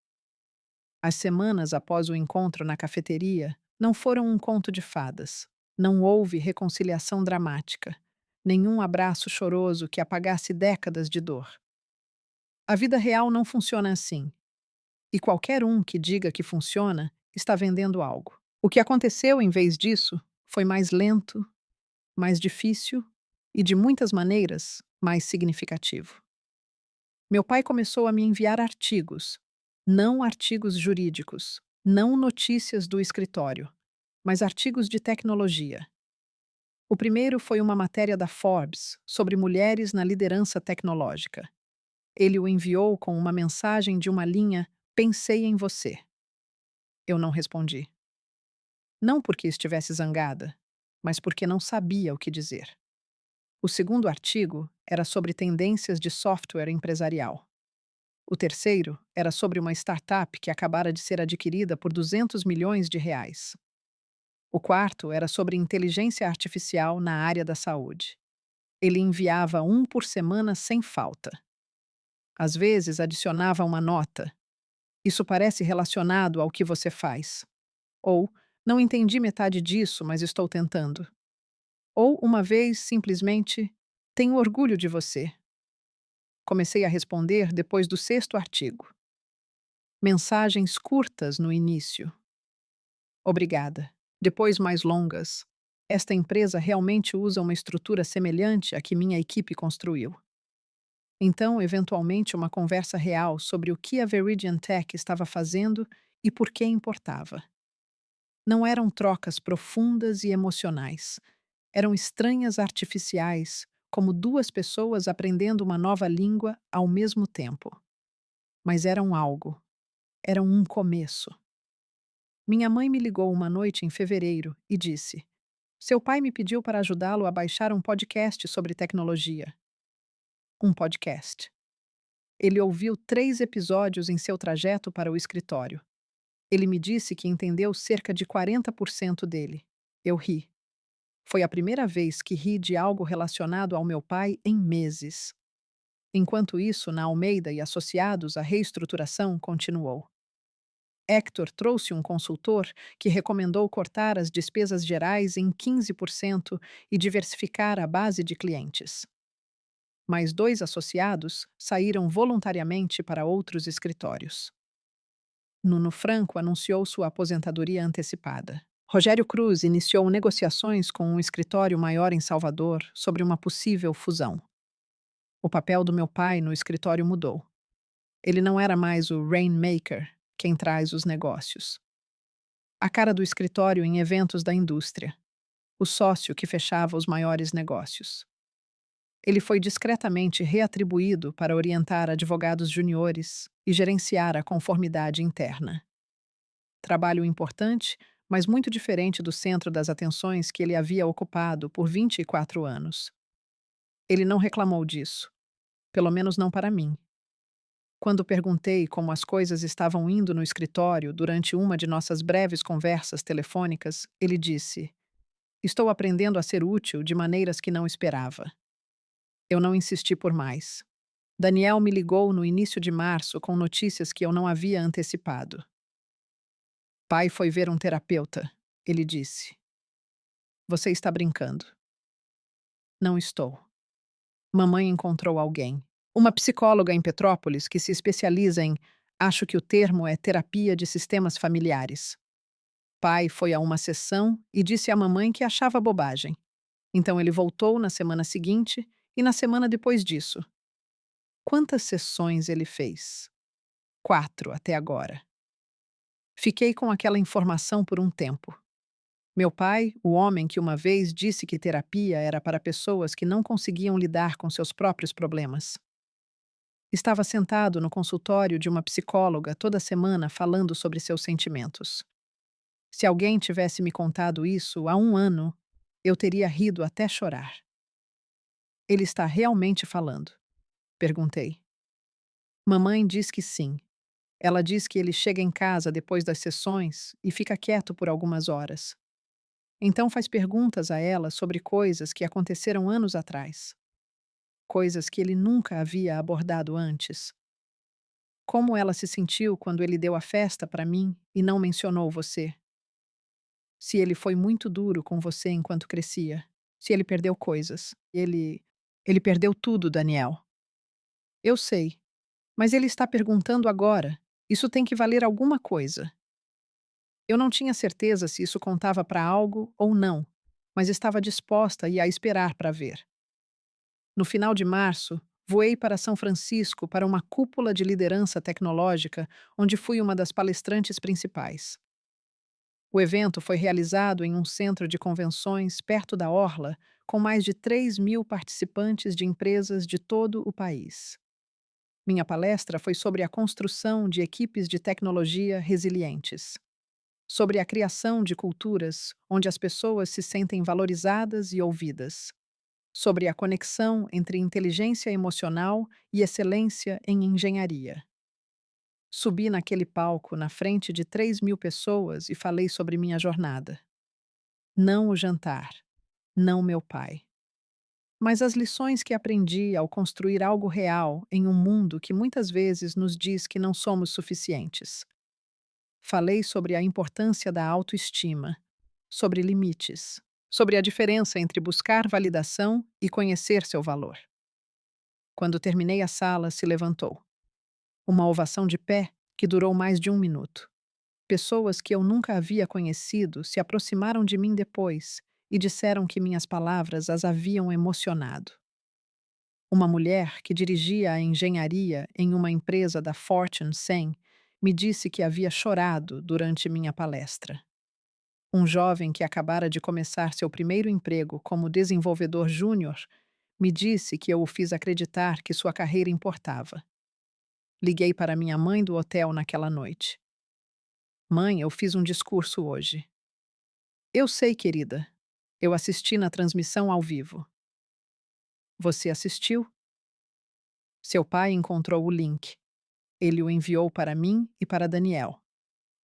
As semanas após o encontro na cafeteria não foram um conto de fadas. Não houve reconciliação dramática, nenhum abraço choroso que apagasse décadas de dor. A vida real não funciona assim, e qualquer um que diga que funciona está vendendo algo. O que aconteceu em vez disso foi mais lento, mais difícil e, de muitas maneiras, mais significativo. Meu pai começou a me enviar artigos, não artigos jurídicos, não notícias do escritório, mas artigos de tecnologia. O primeiro foi uma matéria da Forbes sobre mulheres na liderança tecnológica. Ele o enviou com uma mensagem de uma linha: Pensei em você. Eu não respondi. Não porque estivesse zangada, mas porque não sabia o que dizer. O segundo artigo era sobre tendências de software empresarial. O terceiro era sobre uma startup que acabara de ser adquirida por 200 milhões de reais. O quarto era sobre inteligência artificial na área da saúde. Ele enviava um por semana sem falta. Às vezes adicionava uma nota. Isso parece relacionado ao que você faz. Ou, não entendi metade disso, mas estou tentando. Ou, uma vez, simplesmente, tenho orgulho de você. Comecei a responder depois do sexto artigo. Mensagens curtas no início. Obrigada. Depois mais longas. Esta empresa realmente usa uma estrutura semelhante à que minha equipe construiu. Então, eventualmente, uma conversa real sobre o que a Veridian Tech estava fazendo e por que importava. Não eram trocas profundas e emocionais. Eram estranhas artificiais, como duas pessoas aprendendo uma nova língua ao mesmo tempo. Mas eram algo. Eram um começo. Minha mãe me ligou uma noite em fevereiro e disse: Seu pai me pediu para ajudá-lo a baixar um podcast sobre tecnologia. Um podcast. Ele ouviu 3 episódios em seu trajeto para o escritório. Ele me disse que entendeu cerca de 40% dele. Eu ri. Foi a primeira vez que ri de algo relacionado ao meu pai em meses. Enquanto isso, na Almeida e Associados, a reestruturação continuou. Hector trouxe um consultor que recomendou cortar as despesas gerais em 15% e diversificar a base de clientes. Mais 2 associados saíram voluntariamente para outros escritórios. Nuno Franco anunciou sua aposentadoria antecipada. Rogério Cruz iniciou negociações com um escritório maior em Salvador sobre uma possível fusão. O papel do meu pai no escritório mudou. Ele não era mais o rainmaker, quem traz os negócios. A cara do escritório em eventos da indústria. o sócio que fechava os maiores negócios. Ele foi discretamente reatribuído para orientar advogados juniores e gerenciar a conformidade interna. Trabalho importante, mas muito diferente do centro das atenções que ele havia ocupado por 24 anos. Ele não reclamou disso, pelo menos não para mim. Quando perguntei como as coisas estavam indo no escritório durante uma de nossas breves conversas telefônicas, ele disse: Estou aprendendo a ser útil de maneiras que não esperava. Eu não insisti por mais. Daniel me ligou no início de março com notícias que eu não havia antecipado. Pai foi ver um terapeuta, ele disse. Você está brincando. Não estou. Mamãe encontrou alguém. Uma psicóloga em Petrópolis que se especializa em, acho que o termo é terapia de sistemas familiares. Pai foi a uma sessão e disse à mamãe que achava bobagem. Então ele voltou na semana seguinte e na semana depois disso. Quantas sessões ele fez? 4 até agora. Fiquei com aquela informação por um tempo. Meu pai, o homem que uma vez disse que terapia era para pessoas que não conseguiam lidar com seus próprios problemas. Estava sentado no consultório de uma psicóloga toda semana falando sobre seus sentimentos. Se alguém tivesse me contado isso há um ano, eu teria rido até chorar. Ele está realmente falando? Perguntei. Mamãe diz que sim. Ela diz que ele chega em casa depois das sessões e fica quieto por algumas horas. Então faz perguntas a ela sobre coisas que aconteceram anos atrás. Coisas que ele nunca havia abordado antes. Como ela se sentiu quando ele deu a festa para mim e não mencionou você? Se ele foi muito duro com você enquanto crescia. Se ele perdeu coisas. Ele perdeu tudo, Daniel. Eu sei. Mas ele está perguntando agora. Isso tem que valer alguma coisa. Eu não tinha certeza se isso contava para algo ou não, mas estava disposta e a esperar para ver. No final de março, voei para São Francisco para uma cúpula de liderança tecnológica, onde fui uma das palestrantes principais. O evento foi realizado em um centro de convenções perto da Orla, com mais de 3.000 participantes de empresas de todo o país. Minha palestra foi sobre a construção de equipes de tecnologia resilientes, sobre a criação de culturas onde as pessoas se sentem valorizadas e ouvidas, sobre a conexão entre inteligência emocional e excelência em engenharia. Subi naquele palco na frente de 3.000 pessoas e falei sobre minha jornada. Não o jantar, não meu pai. Mas as lições que aprendi ao construir algo real em um mundo que muitas vezes nos diz que não somos suficientes. Falei sobre a importância da autoestima, sobre limites, sobre a diferença entre buscar validação e conhecer seu valor. Quando terminei a sala, se levantou. Uma ovação de pé que durou mais de um minuto. Pessoas que eu nunca havia conhecido se aproximaram de mim depois e disseram que minhas palavras as haviam emocionado. Uma mulher que dirigia a engenharia em uma empresa da Fortune 100 me disse que havia chorado durante minha palestra. Um jovem que acabara de começar seu primeiro emprego como desenvolvedor júnior me disse que eu o fiz acreditar que sua carreira importava. Liguei para minha mãe do hotel naquela noite. Mãe, eu fiz um discurso hoje. Eu sei, querida. Eu assisti na transmissão ao vivo. Você assistiu? Seu pai encontrou o link. Ele o enviou para mim e para Daniel.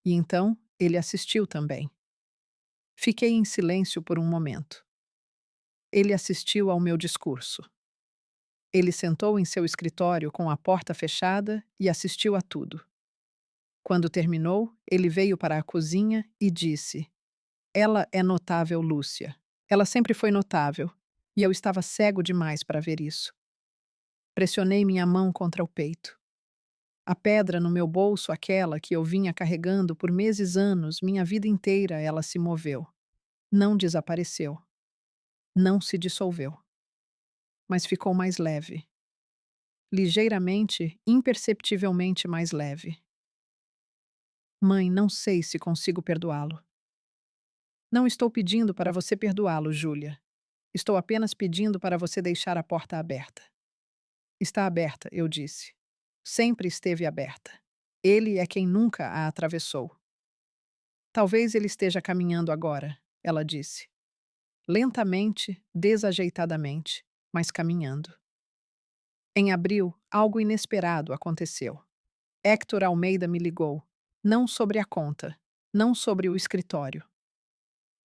E então, ele assistiu também. Fiquei em silêncio por um momento. Ele assistiu ao meu discurso. Ele sentou em seu escritório com a porta fechada e assistiu a tudo. Quando terminou, ele veio para a cozinha e disse: Ela é notável, Lúcia. Ela sempre foi notável, e eu estava cego demais para ver isso. Pressionei minha mão contra o peito. A pedra no meu bolso, aquela que eu vinha carregando por meses, anos, minha vida inteira, ela se moveu. Não desapareceu. Não se dissolveu. Mas ficou mais leve. Ligeiramente, imperceptivelmente mais leve. Mãe, não sei se consigo perdoá-lo. Não estou pedindo para você perdoá-lo, Júlia. Estou apenas pedindo para você deixar a porta aberta. Está aberta, eu disse. Sempre esteve aberta. Ele é quem nunca a atravessou. Talvez ele esteja caminhando agora, ela disse. Lentamente, desajeitadamente, mas caminhando. Em abril, algo inesperado aconteceu. Héctor Almeida me ligou. Não sobre a conta, não sobre o escritório.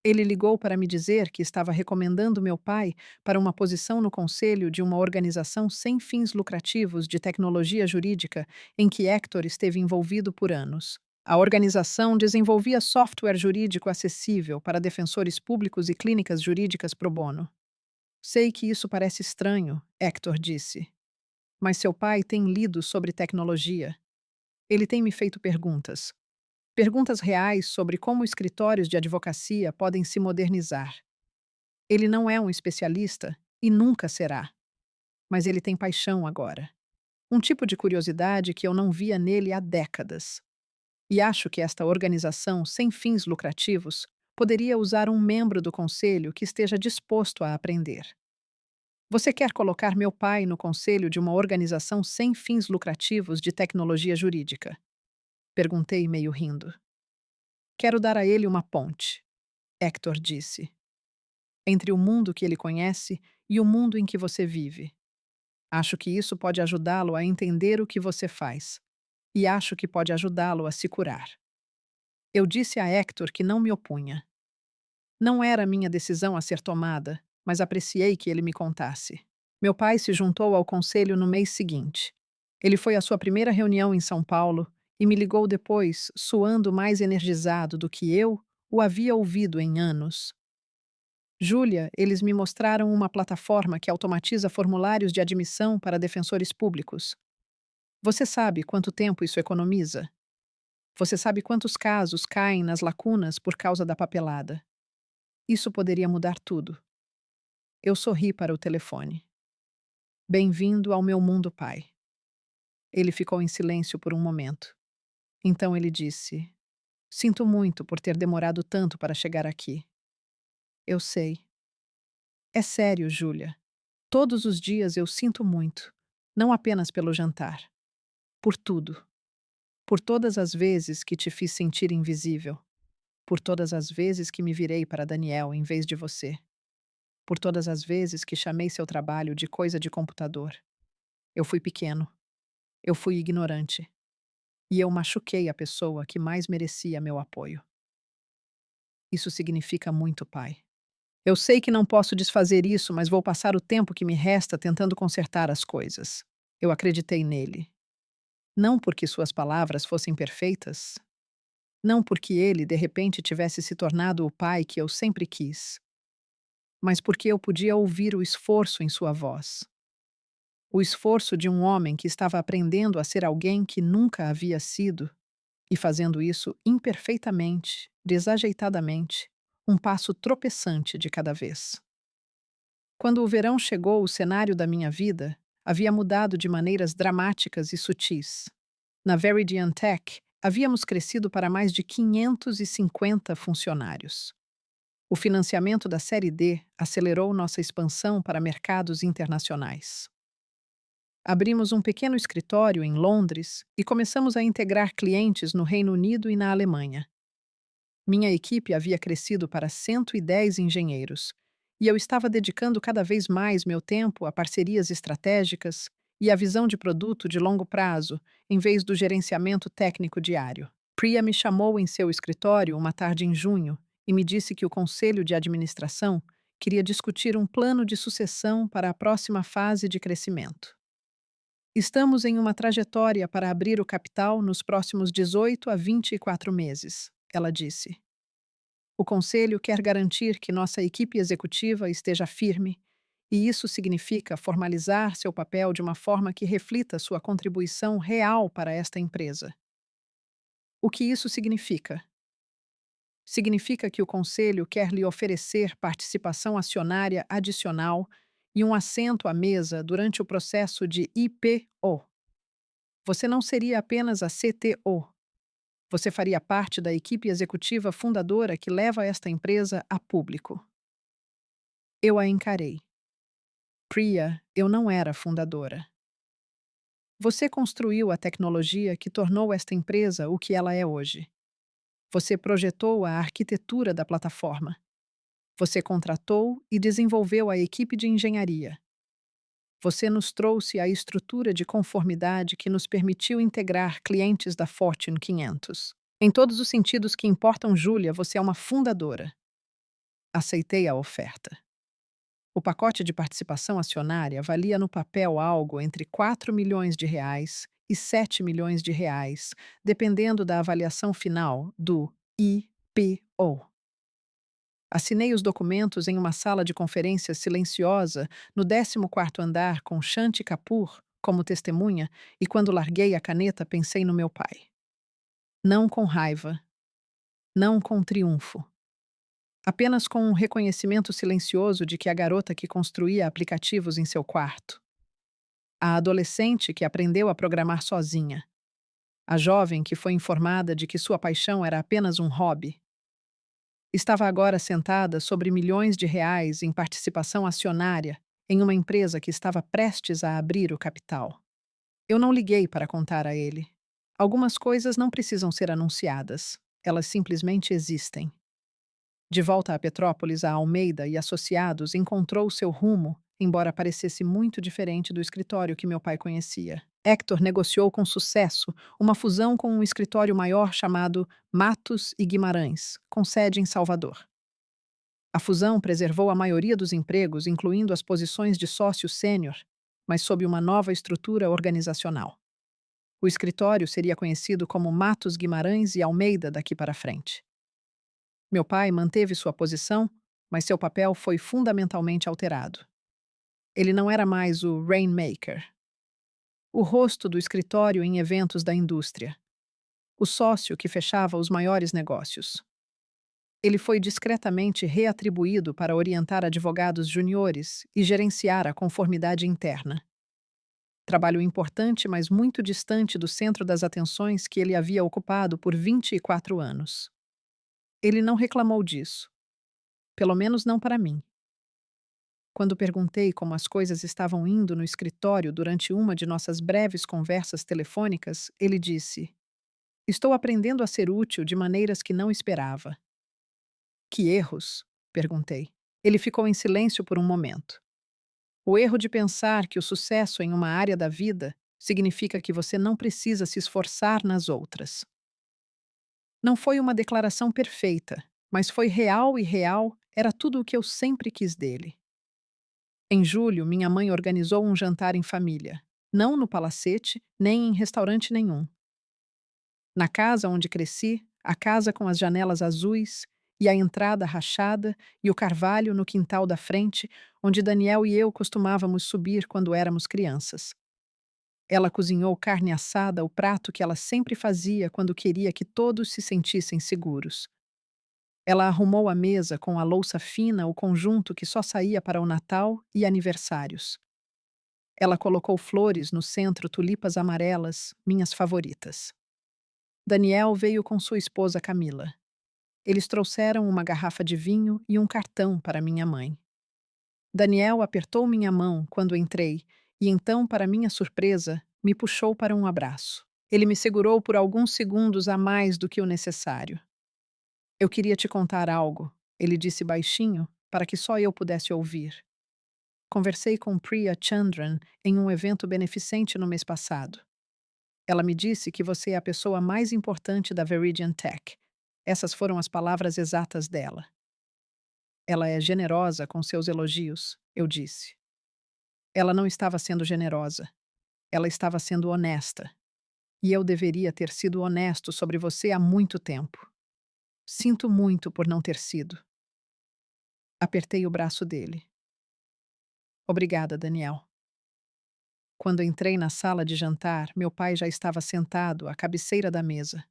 Ele ligou para me dizer que estava recomendando meu pai para uma posição no conselho de uma organização sem fins lucrativos de tecnologia jurídica em que Héctor esteve envolvido por anos. A organização desenvolvia software jurídico acessível para defensores públicos e clínicas jurídicas pro bono. Sei que isso parece estranho, Héctor disse, mas seu pai tem lido sobre tecnologia. Ele tem me feito perguntas. Perguntas reais sobre como escritórios de advocacia podem se modernizar. Ele não é um especialista e nunca será, mas ele tem paixão agora. Um tipo de curiosidade que eu não via nele há décadas. E acho que esta organização sem fins lucrativos poderia usar um membro do conselho que esteja disposto a aprender. Você quer colocar meu pai no conselho de uma organização sem fins lucrativos de tecnologia jurídica? Perguntei meio rindo. Quero dar a ele uma ponte, Héctor disse, entre o mundo que ele conhece e o mundo em que você vive. Acho que isso pode ajudá-lo a entender o que você faz, e acho que pode ajudá-lo a se curar. Eu disse a Héctor que não me opunha. Não era minha decisão a ser tomada, mas apreciei que ele me contasse. Meu pai se juntou ao conselho no mês seguinte. Ele foi à sua primeira reunião em São Paulo e me ligou depois, suando mais energizado do que eu o havia ouvido em anos. Júlia, eles me mostraram uma plataforma que automatiza formulários de admissão para defensores públicos. Você sabe quanto tempo isso economiza? Você sabe quantos casos caem nas lacunas por causa da papelada? Isso poderia mudar tudo. Eu sorri para o telefone. Bem-vindo ao meu mundo, pai. Ele ficou em silêncio por um momento. Então ele disse: Sinto muito por ter demorado tanto para chegar aqui. Eu sei. É sério, Júlia. Todos os dias eu sinto muito. Não apenas pelo jantar. Por tudo. Por todas as vezes que te fiz sentir invisível. Por todas as vezes que me virei para Daniel em vez de você. Por todas as vezes que chamei seu trabalho de coisa de computador. Eu fui pequeno. Eu fui ignorante. E eu machuquei a pessoa que mais merecia meu apoio. Isso significa muito, pai. Eu sei que não posso desfazer isso, mas vou passar o tempo que me resta tentando consertar as coisas. Eu acreditei nele. Não porque suas palavras fossem perfeitas. Não porque ele, de repente, tivesse se tornado o pai que eu sempre quis. Mas porque eu podia ouvir o esforço em sua voz. O esforço de um homem que estava aprendendo a ser alguém que nunca havia sido e fazendo isso imperfeitamente, desajeitadamente, um passo tropeçante de cada vez. Quando o verão chegou, o cenário da minha vida havia mudado de maneiras dramáticas e sutis. Na Veridian Tech, havíamos crescido para mais de 550 funcionários. O financiamento da Série D acelerou nossa expansão para mercados internacionais. Abrimos um pequeno escritório em Londres e começamos a integrar clientes no Reino Unido e na Alemanha. Minha equipe havia crescido para 110 engenheiros, e eu estava dedicando cada vez mais meu tempo a parcerias estratégicas e à visão de produto de longo prazo, em vez do gerenciamento técnico diário. Priya me chamou em seu escritório uma tarde em junho e me disse que o conselho de administração queria discutir um plano de sucessão para a próxima fase de crescimento. Estamos em uma trajetória para abrir o capital nos próximos 18 a 24 meses, ela disse. O Conselho quer garantir que nossa equipe executiva esteja firme, e isso significa formalizar seu papel de uma forma que reflita sua contribuição real para esta empresa. O que isso significa? Significa que o Conselho quer lhe oferecer participação acionária adicional e um assento à mesa durante o processo de IPO. Você não seria apenas a CTO. Você faria parte da equipe executiva fundadora que leva esta empresa a público. Eu a encarei. Priya, eu não era fundadora. Você construiu a tecnologia que tornou esta empresa o que ela é hoje. Você projetou a arquitetura da plataforma. Você contratou e desenvolveu a equipe de engenharia. Você nos trouxe a estrutura de conformidade que nos permitiu integrar clientes da Fortune 500. Em todos os sentidos que importam, Júlia, você é uma fundadora. Aceitei a oferta. O pacote de participação acionária valia no papel algo entre R$ 4 milhões e R$ 7 milhões, dependendo da avaliação final do IPO. Assinei os documentos em uma sala de conferências silenciosa no 14º andar com Shanti Kapoor como testemunha, e quando larguei a caneta pensei no meu pai. Não com raiva, não com triunfo. Apenas com um reconhecimento silencioso de que a garota que construía aplicativos em seu quarto, a adolescente que aprendeu a programar sozinha, a jovem que foi informada de que sua paixão era apenas um hobby, estava agora sentada sobre milhões de reais em participação acionária em uma empresa que estava prestes a abrir o capital. Eu não liguei para contar a ele. Algumas coisas não precisam ser anunciadas, elas simplesmente existem. De volta a Petrópolis, a Almeida e Associados encontrou seu rumo, embora parecesse muito diferente do escritório que meu pai conhecia. Hector negociou com sucesso uma fusão com um escritório maior chamado Matos e Guimarães, com sede em Salvador. A fusão preservou a maioria dos empregos, incluindo as posições de sócio sênior, mas sob uma nova estrutura organizacional. O escritório seria conhecido como Matos Guimarães e Almeida daqui para frente. Meu pai manteve sua posição, mas seu papel foi fundamentalmente alterado. Ele não era mais o Rainmaker, o rosto do escritório em eventos da indústria, o sócio que fechava os maiores negócios. Ele foi discretamente reatribuído para orientar advogados juniores e gerenciar a conformidade interna. Trabalho importante, mas muito distante do centro das atenções que ele havia ocupado por 24 anos. Ele não reclamou disso. Pelo menos não para mim. Quando perguntei como as coisas estavam indo no escritório durante uma de nossas breves conversas telefônicas, ele disse: Estou aprendendo a ser útil de maneiras que não esperava. Que erros? Perguntei. Ele ficou em silêncio por um momento. O erro de pensar que o sucesso em uma área da vida significa que você não precisa se esforçar nas outras. Não foi uma declaração perfeita, mas foi real e real era tudo o que eu sempre quis dele. Em julho, minha mãe organizou um jantar em família, não no palacete, nem em restaurante nenhum. Na casa onde cresci, a casa com as janelas azuis e a entrada rachada e o carvalho no quintal da frente, onde Daniel e eu costumávamos subir quando éramos crianças. Ela cozinhou carne assada, o prato que ela sempre fazia quando queria que todos se sentissem seguros. Ela arrumou a mesa com a louça fina, o conjunto que só saía para o Natal e aniversários. Ela colocou flores no centro, tulipas amarelas, minhas favoritas. Daniel veio com sua esposa Camila. Eles trouxeram uma garrafa de vinho e um cartão para minha mãe. Daniel apertou minha mão quando entrei e então, para minha surpresa, me puxou para um abraço. Ele me segurou por alguns segundos a mais do que o necessário. Eu queria te contar algo, ele disse baixinho, para que só eu pudesse ouvir. Conversei com Priya Chandran em um evento beneficente no mês passado. Ela me disse que você é a pessoa mais importante da Veridian Tech. Essas foram as palavras exatas dela. Ela é generosa com seus elogios, eu disse. Ela não estava sendo generosa. Ela estava sendo honesta. E eu deveria ter sido honesto sobre você há muito tempo. Sinto muito por não ter sido. Apertei o braço dele. Obrigada, Daniel. Quando entrei na sala de jantar, meu pai já estava sentado à cabeceira da mesa.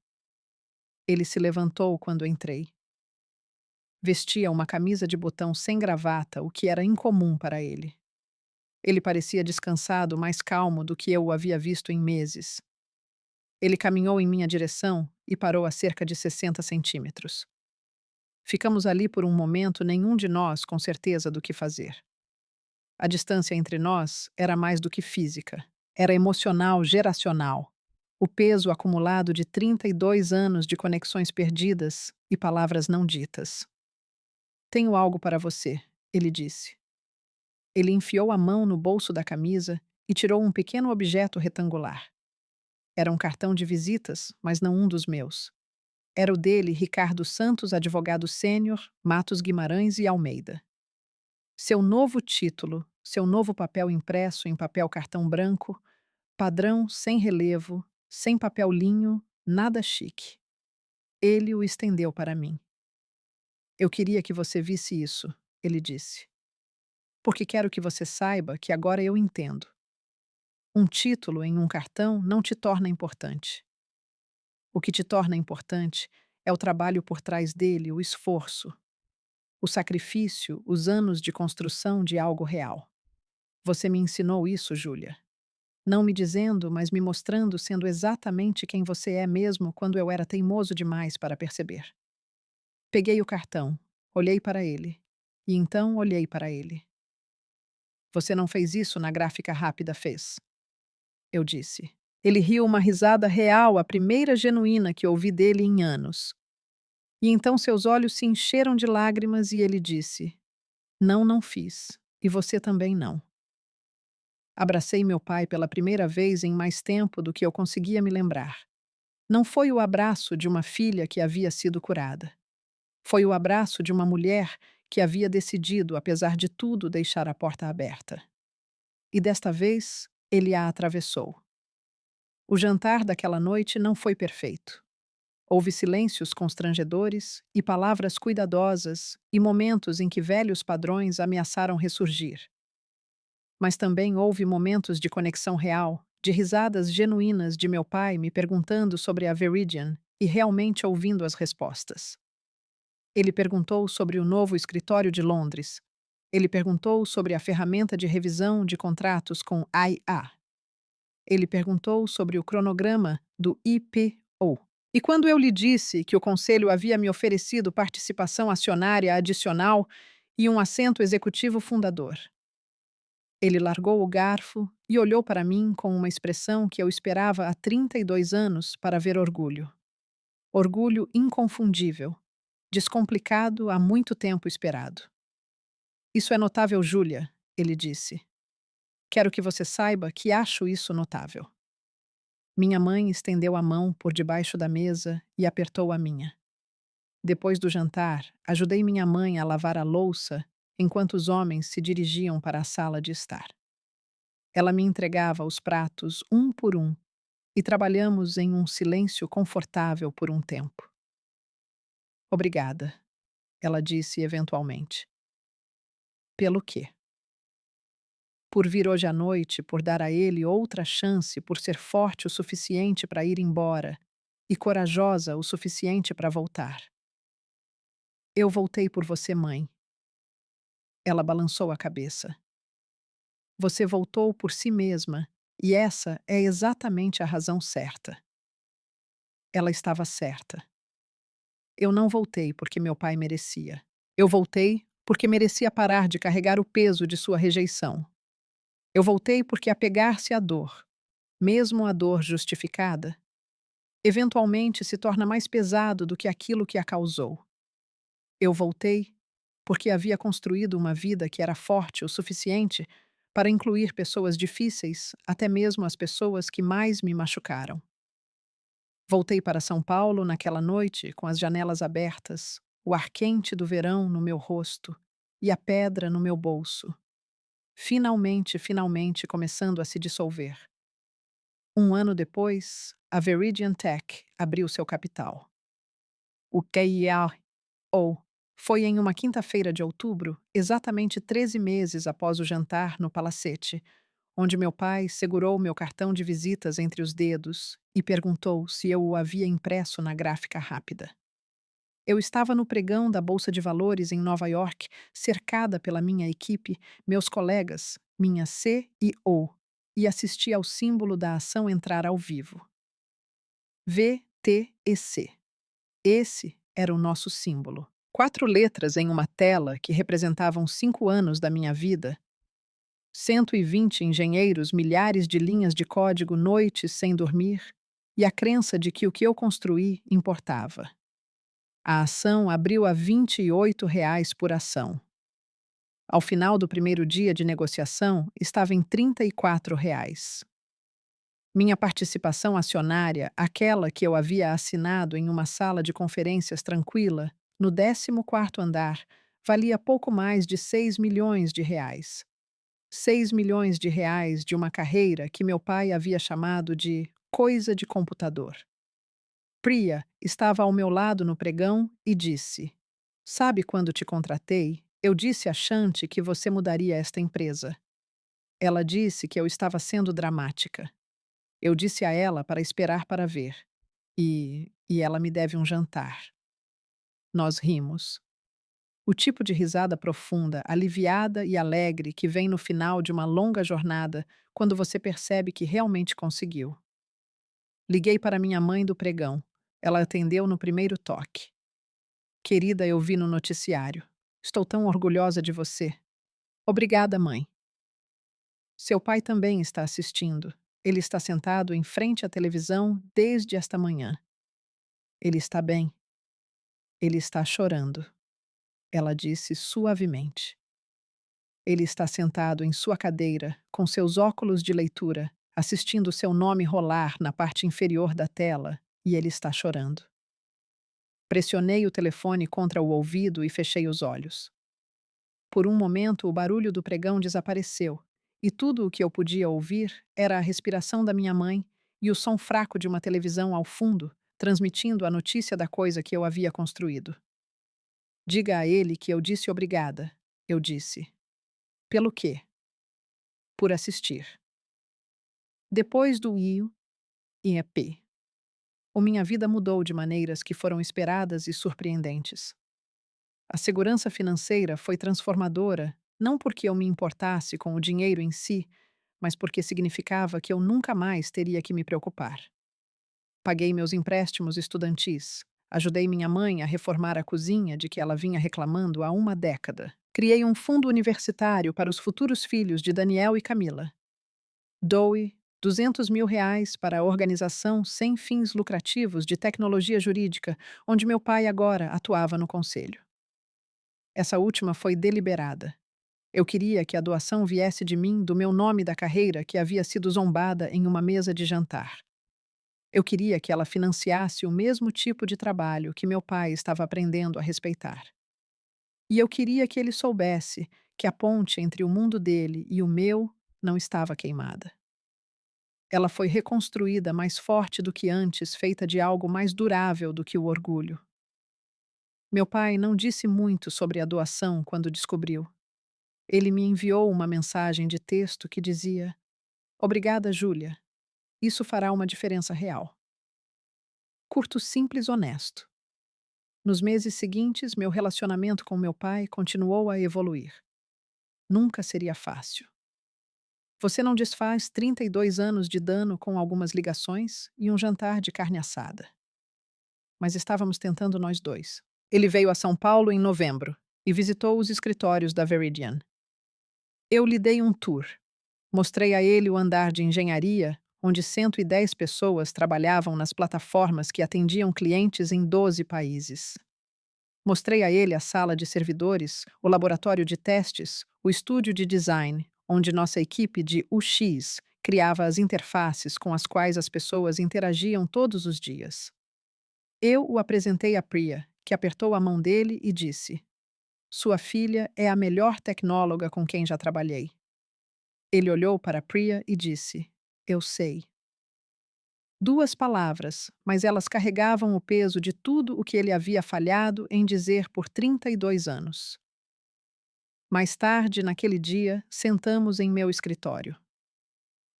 Ele se levantou quando entrei. Vestia uma camisa de botão sem gravata, o que era incomum para ele. Ele parecia descansado, mais calmo do que eu o havia visto em meses. Ele caminhou em minha direção e parou a cerca de 60 centímetros. Ficamos ali por um momento, nenhum de nós com certeza do que fazer. A distância entre nós era mais do que física, era emocional, geracional. O peso acumulado de 32 anos de conexões perdidas e palavras não ditas. Tenho algo para você, ele disse. Ele enfiou a mão no bolso da camisa e tirou um pequeno objeto retangular. Era um cartão de visitas, mas não um dos meus. Era o dele, Ricardo Santos, advogado sênior, Matos Guimarães e Almeida. Seu novo título, seu novo papel impresso em papel cartão branco, padrão, sem relevo, sem papel linho, nada chique. Ele o estendeu para mim. Eu queria que você visse isso, ele disse. Porque quero que você saiba que agora eu entendo. Um título em um cartão não te torna importante. O que te torna importante é o trabalho por trás dele, o esforço, o sacrifício, os anos de construção de algo real. Você me ensinou isso, Júlia. Não me dizendo, mas me mostrando sendo exatamente quem você é mesmo quando eu era teimoso demais para perceber. Peguei o cartão, olhei para ele. E então olhei para ele. Você não fez isso na gráfica rápida, fez? Eu disse. Ele riu uma risada real, a primeira genuína que ouvi dele em anos. E então seus olhos se encheram de lágrimas e ele disse: Não, não fiz. E você também não. Abracei meu pai pela primeira vez em mais tempo do que eu conseguia me lembrar. Não foi o abraço de uma filha que havia sido curada. Foi o abraço de uma mulher que havia decidido, apesar de tudo, deixar a porta aberta. E desta vez, ele a atravessou. O jantar daquela noite não foi perfeito. Houve silêncios constrangedores e palavras cuidadosas e momentos em que velhos padrões ameaçaram ressurgir. Mas também houve momentos de conexão real, de risadas genuínas de meu pai me perguntando sobre a Veridian e realmente ouvindo as respostas. Ele perguntou sobre o novo escritório de Londres. Ele perguntou sobre a ferramenta de revisão de contratos com IA. Ele perguntou sobre o cronograma do IPO. E quando eu lhe disse que o conselho havia me oferecido participação acionária adicional e um assento executivo fundador. Ele largou o garfo e olhou para mim com uma expressão que eu esperava há 32 anos para ver orgulho. Orgulho inconfundível, descomplicado há muito tempo esperado. Isso é notável, Júlia, ele disse. Quero que você saiba que acho isso notável. Minha mãe estendeu a mão por debaixo da mesa e apertou a minha. Depois do jantar, ajudei minha mãe a lavar a louça enquanto os homens se dirigiam para a sala de estar. Ela me entregava os pratos um por um e trabalhamos em um silêncio confortável por um tempo. Obrigada, ela disse eventualmente. Pelo quê? Por vir hoje à noite, por dar a ele outra chance, por ser forte o suficiente para ir embora e corajosa o suficiente para voltar. Eu voltei por você, mãe. Ela balançou a cabeça. Você voltou por si mesma, e essa é exatamente a razão certa. Ela estava certa. Eu não voltei porque meu pai merecia. Eu voltei porque merecia parar de carregar o peso de sua rejeição. Eu voltei porque apegar-se à dor, mesmo a dor justificada, eventualmente se torna mais pesado do que aquilo que a causou. Eu voltei porque havia construído uma vida que era forte o suficiente para incluir pessoas difíceis, até mesmo as pessoas que mais me machucaram. Voltei para São Paulo naquela noite com as janelas abertas, o ar quente do verão no meu rosto e a pedra no meu bolso. Finalmente começando a se dissolver. Um ano depois, a Veridian Tech abriu seu capital. O KIA-O foi em uma quinta-feira de outubro, exatamente 13 meses após o jantar no Palacete, onde meu pai segurou meu cartão de visitas entre os dedos e perguntou se eu o havia impresso na gráfica rápida. Eu estava no pregão da Bolsa de Valores em Nova York, cercada pela minha equipe, meus colegas, minha CEO, e assisti ao símbolo da ação entrar ao vivo. V TEC. Esse era o nosso símbolo. 4 letras em uma tela que representavam 5 anos da minha vida. 120 engenheiros, milhares de linhas de código, noites sem dormir, e a crença de que o que eu construí importava. A ação abriu a R$ 28 por ação. Ao final do primeiro dia de negociação, estava em R$ 34. Minha participação acionária, aquela que eu havia assinado em uma sala de conferências tranquila, no 14º andar, valia pouco mais de R$ 6 milhões. R$ 6 milhões de uma carreira que meu pai havia chamado de coisa de computador. Priya estava ao meu lado no pregão e disse: Sabe quando te contratei, eu disse a Shanti que você mudaria esta empresa. Ela disse que eu estava sendo dramática. Eu disse a ela para esperar para ver. E ela me deve um jantar. Nós rimos. O tipo de risada profunda, aliviada e alegre que vem no final de uma longa jornada quando você percebe que realmente conseguiu. Liguei para minha mãe do pregão. Ela atendeu no primeiro toque. Querida, eu vi no noticiário. Estou tão orgulhosa de você. Obrigada, mãe. Seu pai também está assistindo. Ele está sentado em frente à televisão desde esta manhã. Ele está bem. Ele está chorando. Ela disse suavemente. Ele está sentado em sua cadeira, com seus óculos de leitura, assistindo seu nome rolar na parte inferior da tela, e ele está chorando. Pressionei o telefone contra o ouvido e fechei os olhos. Por um momento, o barulho do pregão desapareceu, e tudo o que eu podia ouvir era a respiração da minha mãe e o som fraco de uma televisão ao fundo, transmitindo a notícia da coisa que eu havia construído. Diga a ele que eu disse obrigada, eu disse. Pelo quê? Por assistir. Depois do IEP, minha vida mudou de maneiras que foram esperadas e surpreendentes. A segurança financeira foi transformadora, não porque eu me importasse com o dinheiro em si, mas porque significava que eu nunca mais teria que me preocupar. Paguei meus empréstimos estudantis, ajudei minha mãe a reformar a cozinha de que ela vinha reclamando há uma década. Criei um fundo universitário para os futuros filhos de Daniel e Camila. Doe R$ 200 mil para a organização sem fins lucrativos de tecnologia jurídica, onde meu pai agora atuava no conselho. Essa última foi deliberada. Eu queria que a doação viesse de mim, do meu nome da carreira que havia sido zombada em uma mesa de jantar. Eu queria que ela financiasse o mesmo tipo de trabalho que meu pai estava aprendendo a respeitar. E eu queria que ele soubesse que a ponte entre o mundo dele e o meu não estava queimada. Ela foi reconstruída mais forte do que antes, feita de algo mais durável do que o orgulho. Meu pai não disse muito sobre a doação quando descobriu. Ele me enviou uma mensagem de texto que dizia: Obrigada, Júlia. Isso fará uma diferença real. Curto, simples, honesto. Nos meses seguintes, meu relacionamento com meu pai continuou a evoluir. Nunca seria fácil. Você não desfaz 32 anos de dano com algumas ligações e um jantar de carne assada. Mas estávamos tentando nós dois. Ele veio a São Paulo em novembro e visitou os escritórios da Veridian. Eu lhe dei um tour. Mostrei a ele o andar de engenharia, onde 110 pessoas trabalhavam nas plataformas que atendiam clientes em 12 países. Mostrei a ele a sala de servidores, o laboratório de testes, o estúdio de design, onde nossa equipe de UX criava as interfaces com as quais as pessoas interagiam todos os dias. Eu o apresentei a Priya, que apertou a mão dele e disse: Sua filha é a melhor tecnóloga com quem já trabalhei. Ele olhou para Priya e disse: Eu sei. 2 palavras, mas elas carregavam o peso de tudo o que ele havia falhado em dizer por 32 anos. Mais tarde, naquele dia, sentamos em meu escritório.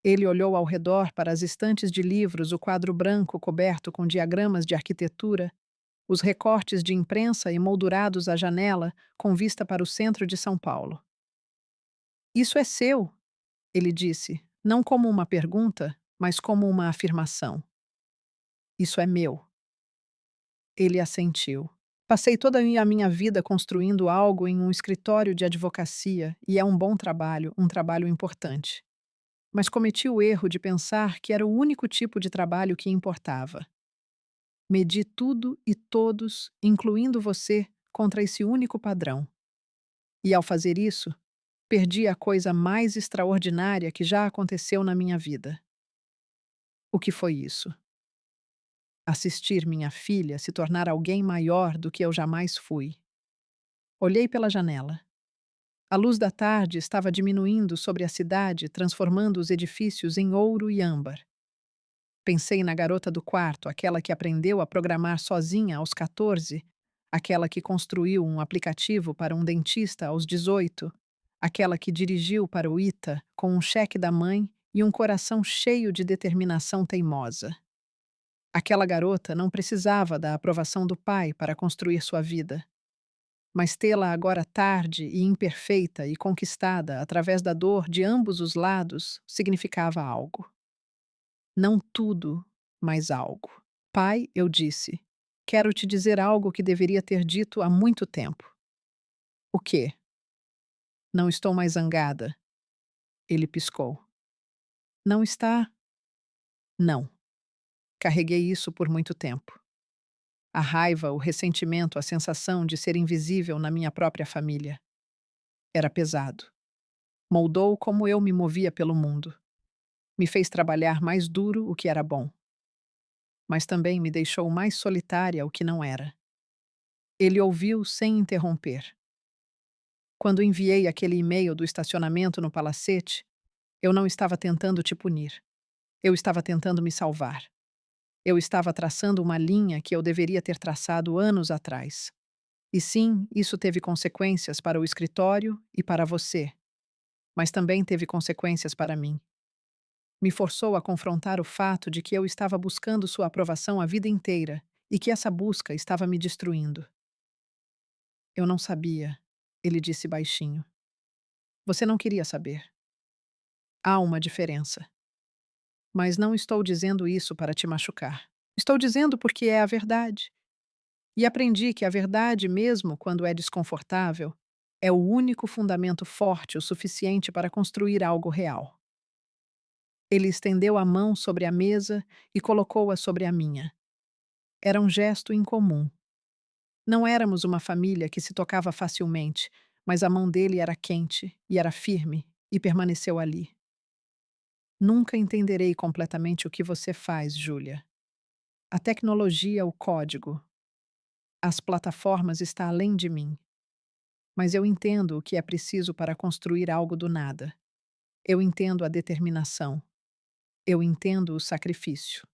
Ele olhou ao redor para as estantes de livros, o quadro branco coberto com diagramas de arquitetura, os recortes de imprensa emoldurados à janela com vista para o centro de São Paulo. Isso é seu, ele disse, não como uma pergunta, mas como uma afirmação. Isso é meu. Ele assentiu. Passei toda a minha vida construindo algo em um escritório de advocacia e é um bom trabalho, um trabalho importante. Mas cometi o erro de pensar que era o único tipo de trabalho que importava. Medi tudo e todos, incluindo você, contra esse único padrão. E ao fazer isso, perdi a coisa mais extraordinária que já aconteceu na minha vida. O que foi isso? Assistir minha filha se tornar alguém maior do que eu jamais fui. Olhei pela janela. A luz da tarde estava diminuindo sobre a cidade, transformando os edifícios em ouro e âmbar. Pensei na garota do quarto, aquela que aprendeu a programar sozinha aos 14, aquela que construiu um aplicativo para um dentista aos 18, aquela que dirigiu para o ITA com um cheque da mãe e um coração cheio de determinação teimosa. Aquela garota não precisava da aprovação do pai para construir sua vida, mas tê-la agora tarde e imperfeita e conquistada através da dor de ambos os lados significava algo. Não tudo, mas algo. Pai, eu disse, quero te dizer algo que deveria ter dito há muito tempo. O quê? Não estou mais zangada. Ele piscou. Não está? Não. Carreguei isso por muito tempo. A raiva, o ressentimento, a sensação de ser invisível na minha própria família. Era pesado. Moldou como eu me movia pelo mundo. Me fez trabalhar mais duro, o que era bom. Mas também me deixou mais solitária, o que não era. Ele ouviu sem interromper. Quando enviei aquele e-mail do estacionamento no Palacete, eu não estava tentando te punir. Eu estava tentando me salvar. Eu estava traçando uma linha que eu deveria ter traçado anos atrás. E sim, isso teve consequências para o escritório e para você, mas também teve consequências para mim. Me forçou a confrontar o fato de que eu estava buscando sua aprovação a vida inteira e que essa busca estava me destruindo. Eu não sabia, ele disse baixinho. Você não queria saber. Há uma diferença. Mas não estou dizendo isso para te machucar. Estou dizendo porque é a verdade. E aprendi que a verdade, mesmo quando é desconfortável, é o único fundamento forte o suficiente para construir algo real. Ele estendeu a mão sobre a mesa e colocou-a sobre a minha. Era um gesto incomum. Não éramos uma família que se tocava facilmente, mas a mão dele era quente e era firme e permaneceu ali. Nunca entenderei completamente o que você faz, Júlia. A tecnologia, o código, as plataformas está além de mim. Mas eu entendo o que é preciso para construir algo do nada. Eu entendo a determinação. Eu entendo o sacrifício.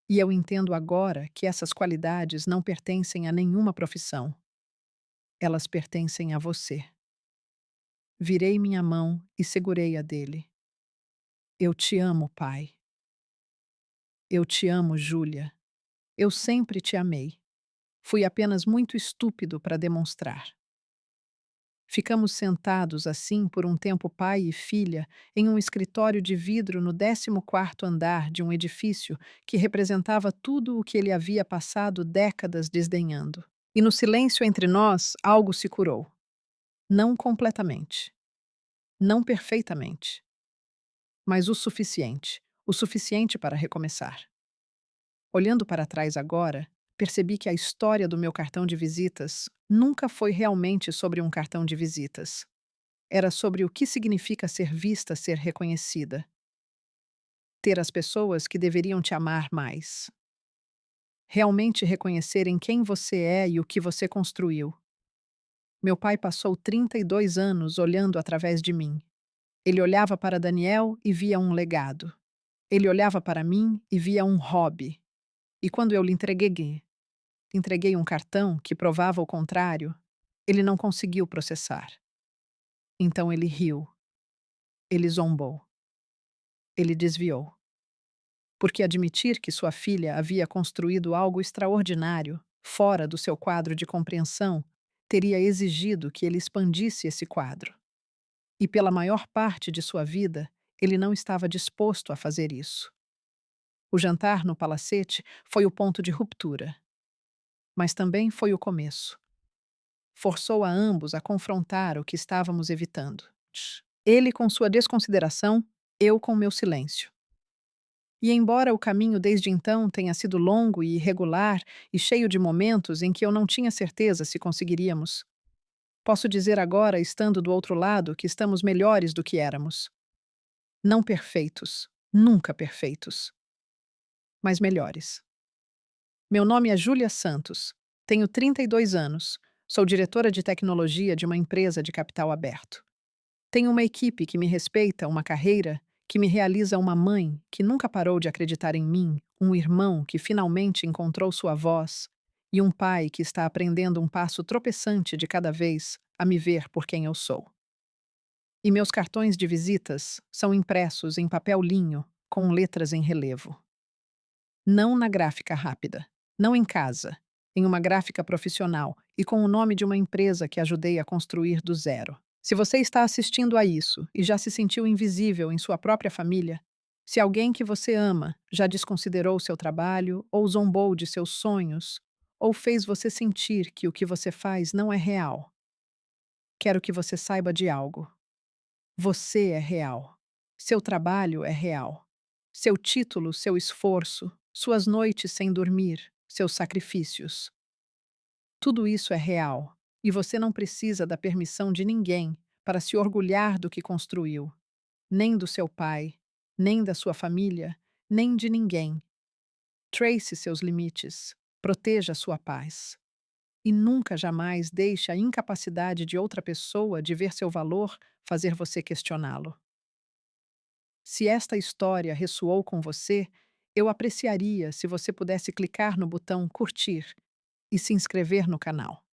E eu entendo agora que essas qualidades não pertencem a nenhuma profissão. Elas pertencem a você. Virei minha mão e segurei a dele. Eu te amo, pai. Eu te amo, Júlia. Eu sempre te amei. Fui apenas muito estúpido para demonstrar. Ficamos sentados assim por um tempo pai e filha em um escritório de vidro no 14º andar de um edifício que representava tudo o que ele havia passado décadas desdenhando. E no silêncio entre nós, algo se curou. Não completamente. Não perfeitamente. Mas o suficiente para recomeçar. Olhando para trás agora, percebi que a história do meu cartão de visitas nunca foi realmente sobre um cartão de visitas. Era sobre o que significa ser vista, ser reconhecida. Ter as pessoas que deveriam te amar mais. Realmente reconhecerem quem você é e o que você construiu. Meu pai passou 32 anos olhando através de mim. Ele olhava para Daniel e via um legado. Ele olhava para mim e via um hobby. E quando eu lhe entreguei um cartão que provava o contrário, ele não conseguiu processar. Então ele riu. Ele zombou. Ele desviou. Porque admitir que sua filha havia construído algo extraordinário, fora do seu quadro de compreensão, teria exigido que ele expandisse esse quadro. E pela maior parte de sua vida, ele não estava disposto a fazer isso. O jantar no palacete foi o ponto de ruptura. mas também foi o começo. Forçou a ambos a confrontar o que estávamos evitando. Ele com sua desconsideração, eu com meu silêncio. E embora o caminho desde então tenha sido longo e irregular e cheio de momentos em que eu não tinha certeza se conseguiríamos, posso dizer agora, estando do outro lado, que estamos melhores do que éramos. Não perfeitos, nunca perfeitos, mas melhores. Meu nome é Júlia Santos, tenho 32 anos, sou diretora de tecnologia de uma empresa de capital aberto. Tenho uma equipe que me respeita, uma carreira que me realiza, uma mãe que nunca parou de acreditar em mim, um irmão que finalmente encontrou sua voz e um pai que está aprendendo um passo tropeçante de cada vez a me ver por quem eu sou. E meus cartões de visitas são impressos em papel linho com letras em relevo. Não na gráfica rápida, não em casa, em uma gráfica profissional e com o nome de uma empresa que ajudei a construir do zero. Se você está assistindo a isso e já se sentiu invisível em sua própria família, se alguém que você ama já desconsiderou seu trabalho ou zombou de seus sonhos, ou fez você sentir que o que você faz não é real, quero que você saiba de algo. Você é real. Seu trabalho é real. Seu título, seu esforço, suas noites sem dormir, seus sacrifícios. Tudo isso é real, e você não precisa da permissão de ninguém para se orgulhar do que construiu, nem do seu pai, nem da sua família, nem de ninguém. Trace seus limites, proteja sua paz. E nunca jamais deixe a incapacidade de outra pessoa de ver seu valor fazer você questioná-lo. Se esta história ressoou com você, eu apreciaria se você pudesse clicar no botão curtir e se inscrever no canal.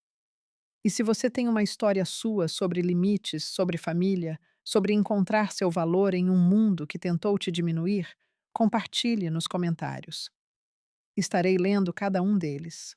E se você tem uma história sua sobre limites, sobre família, sobre encontrar seu valor em um mundo que tentou te diminuir, compartilhe nos comentários. Estarei lendo cada um deles.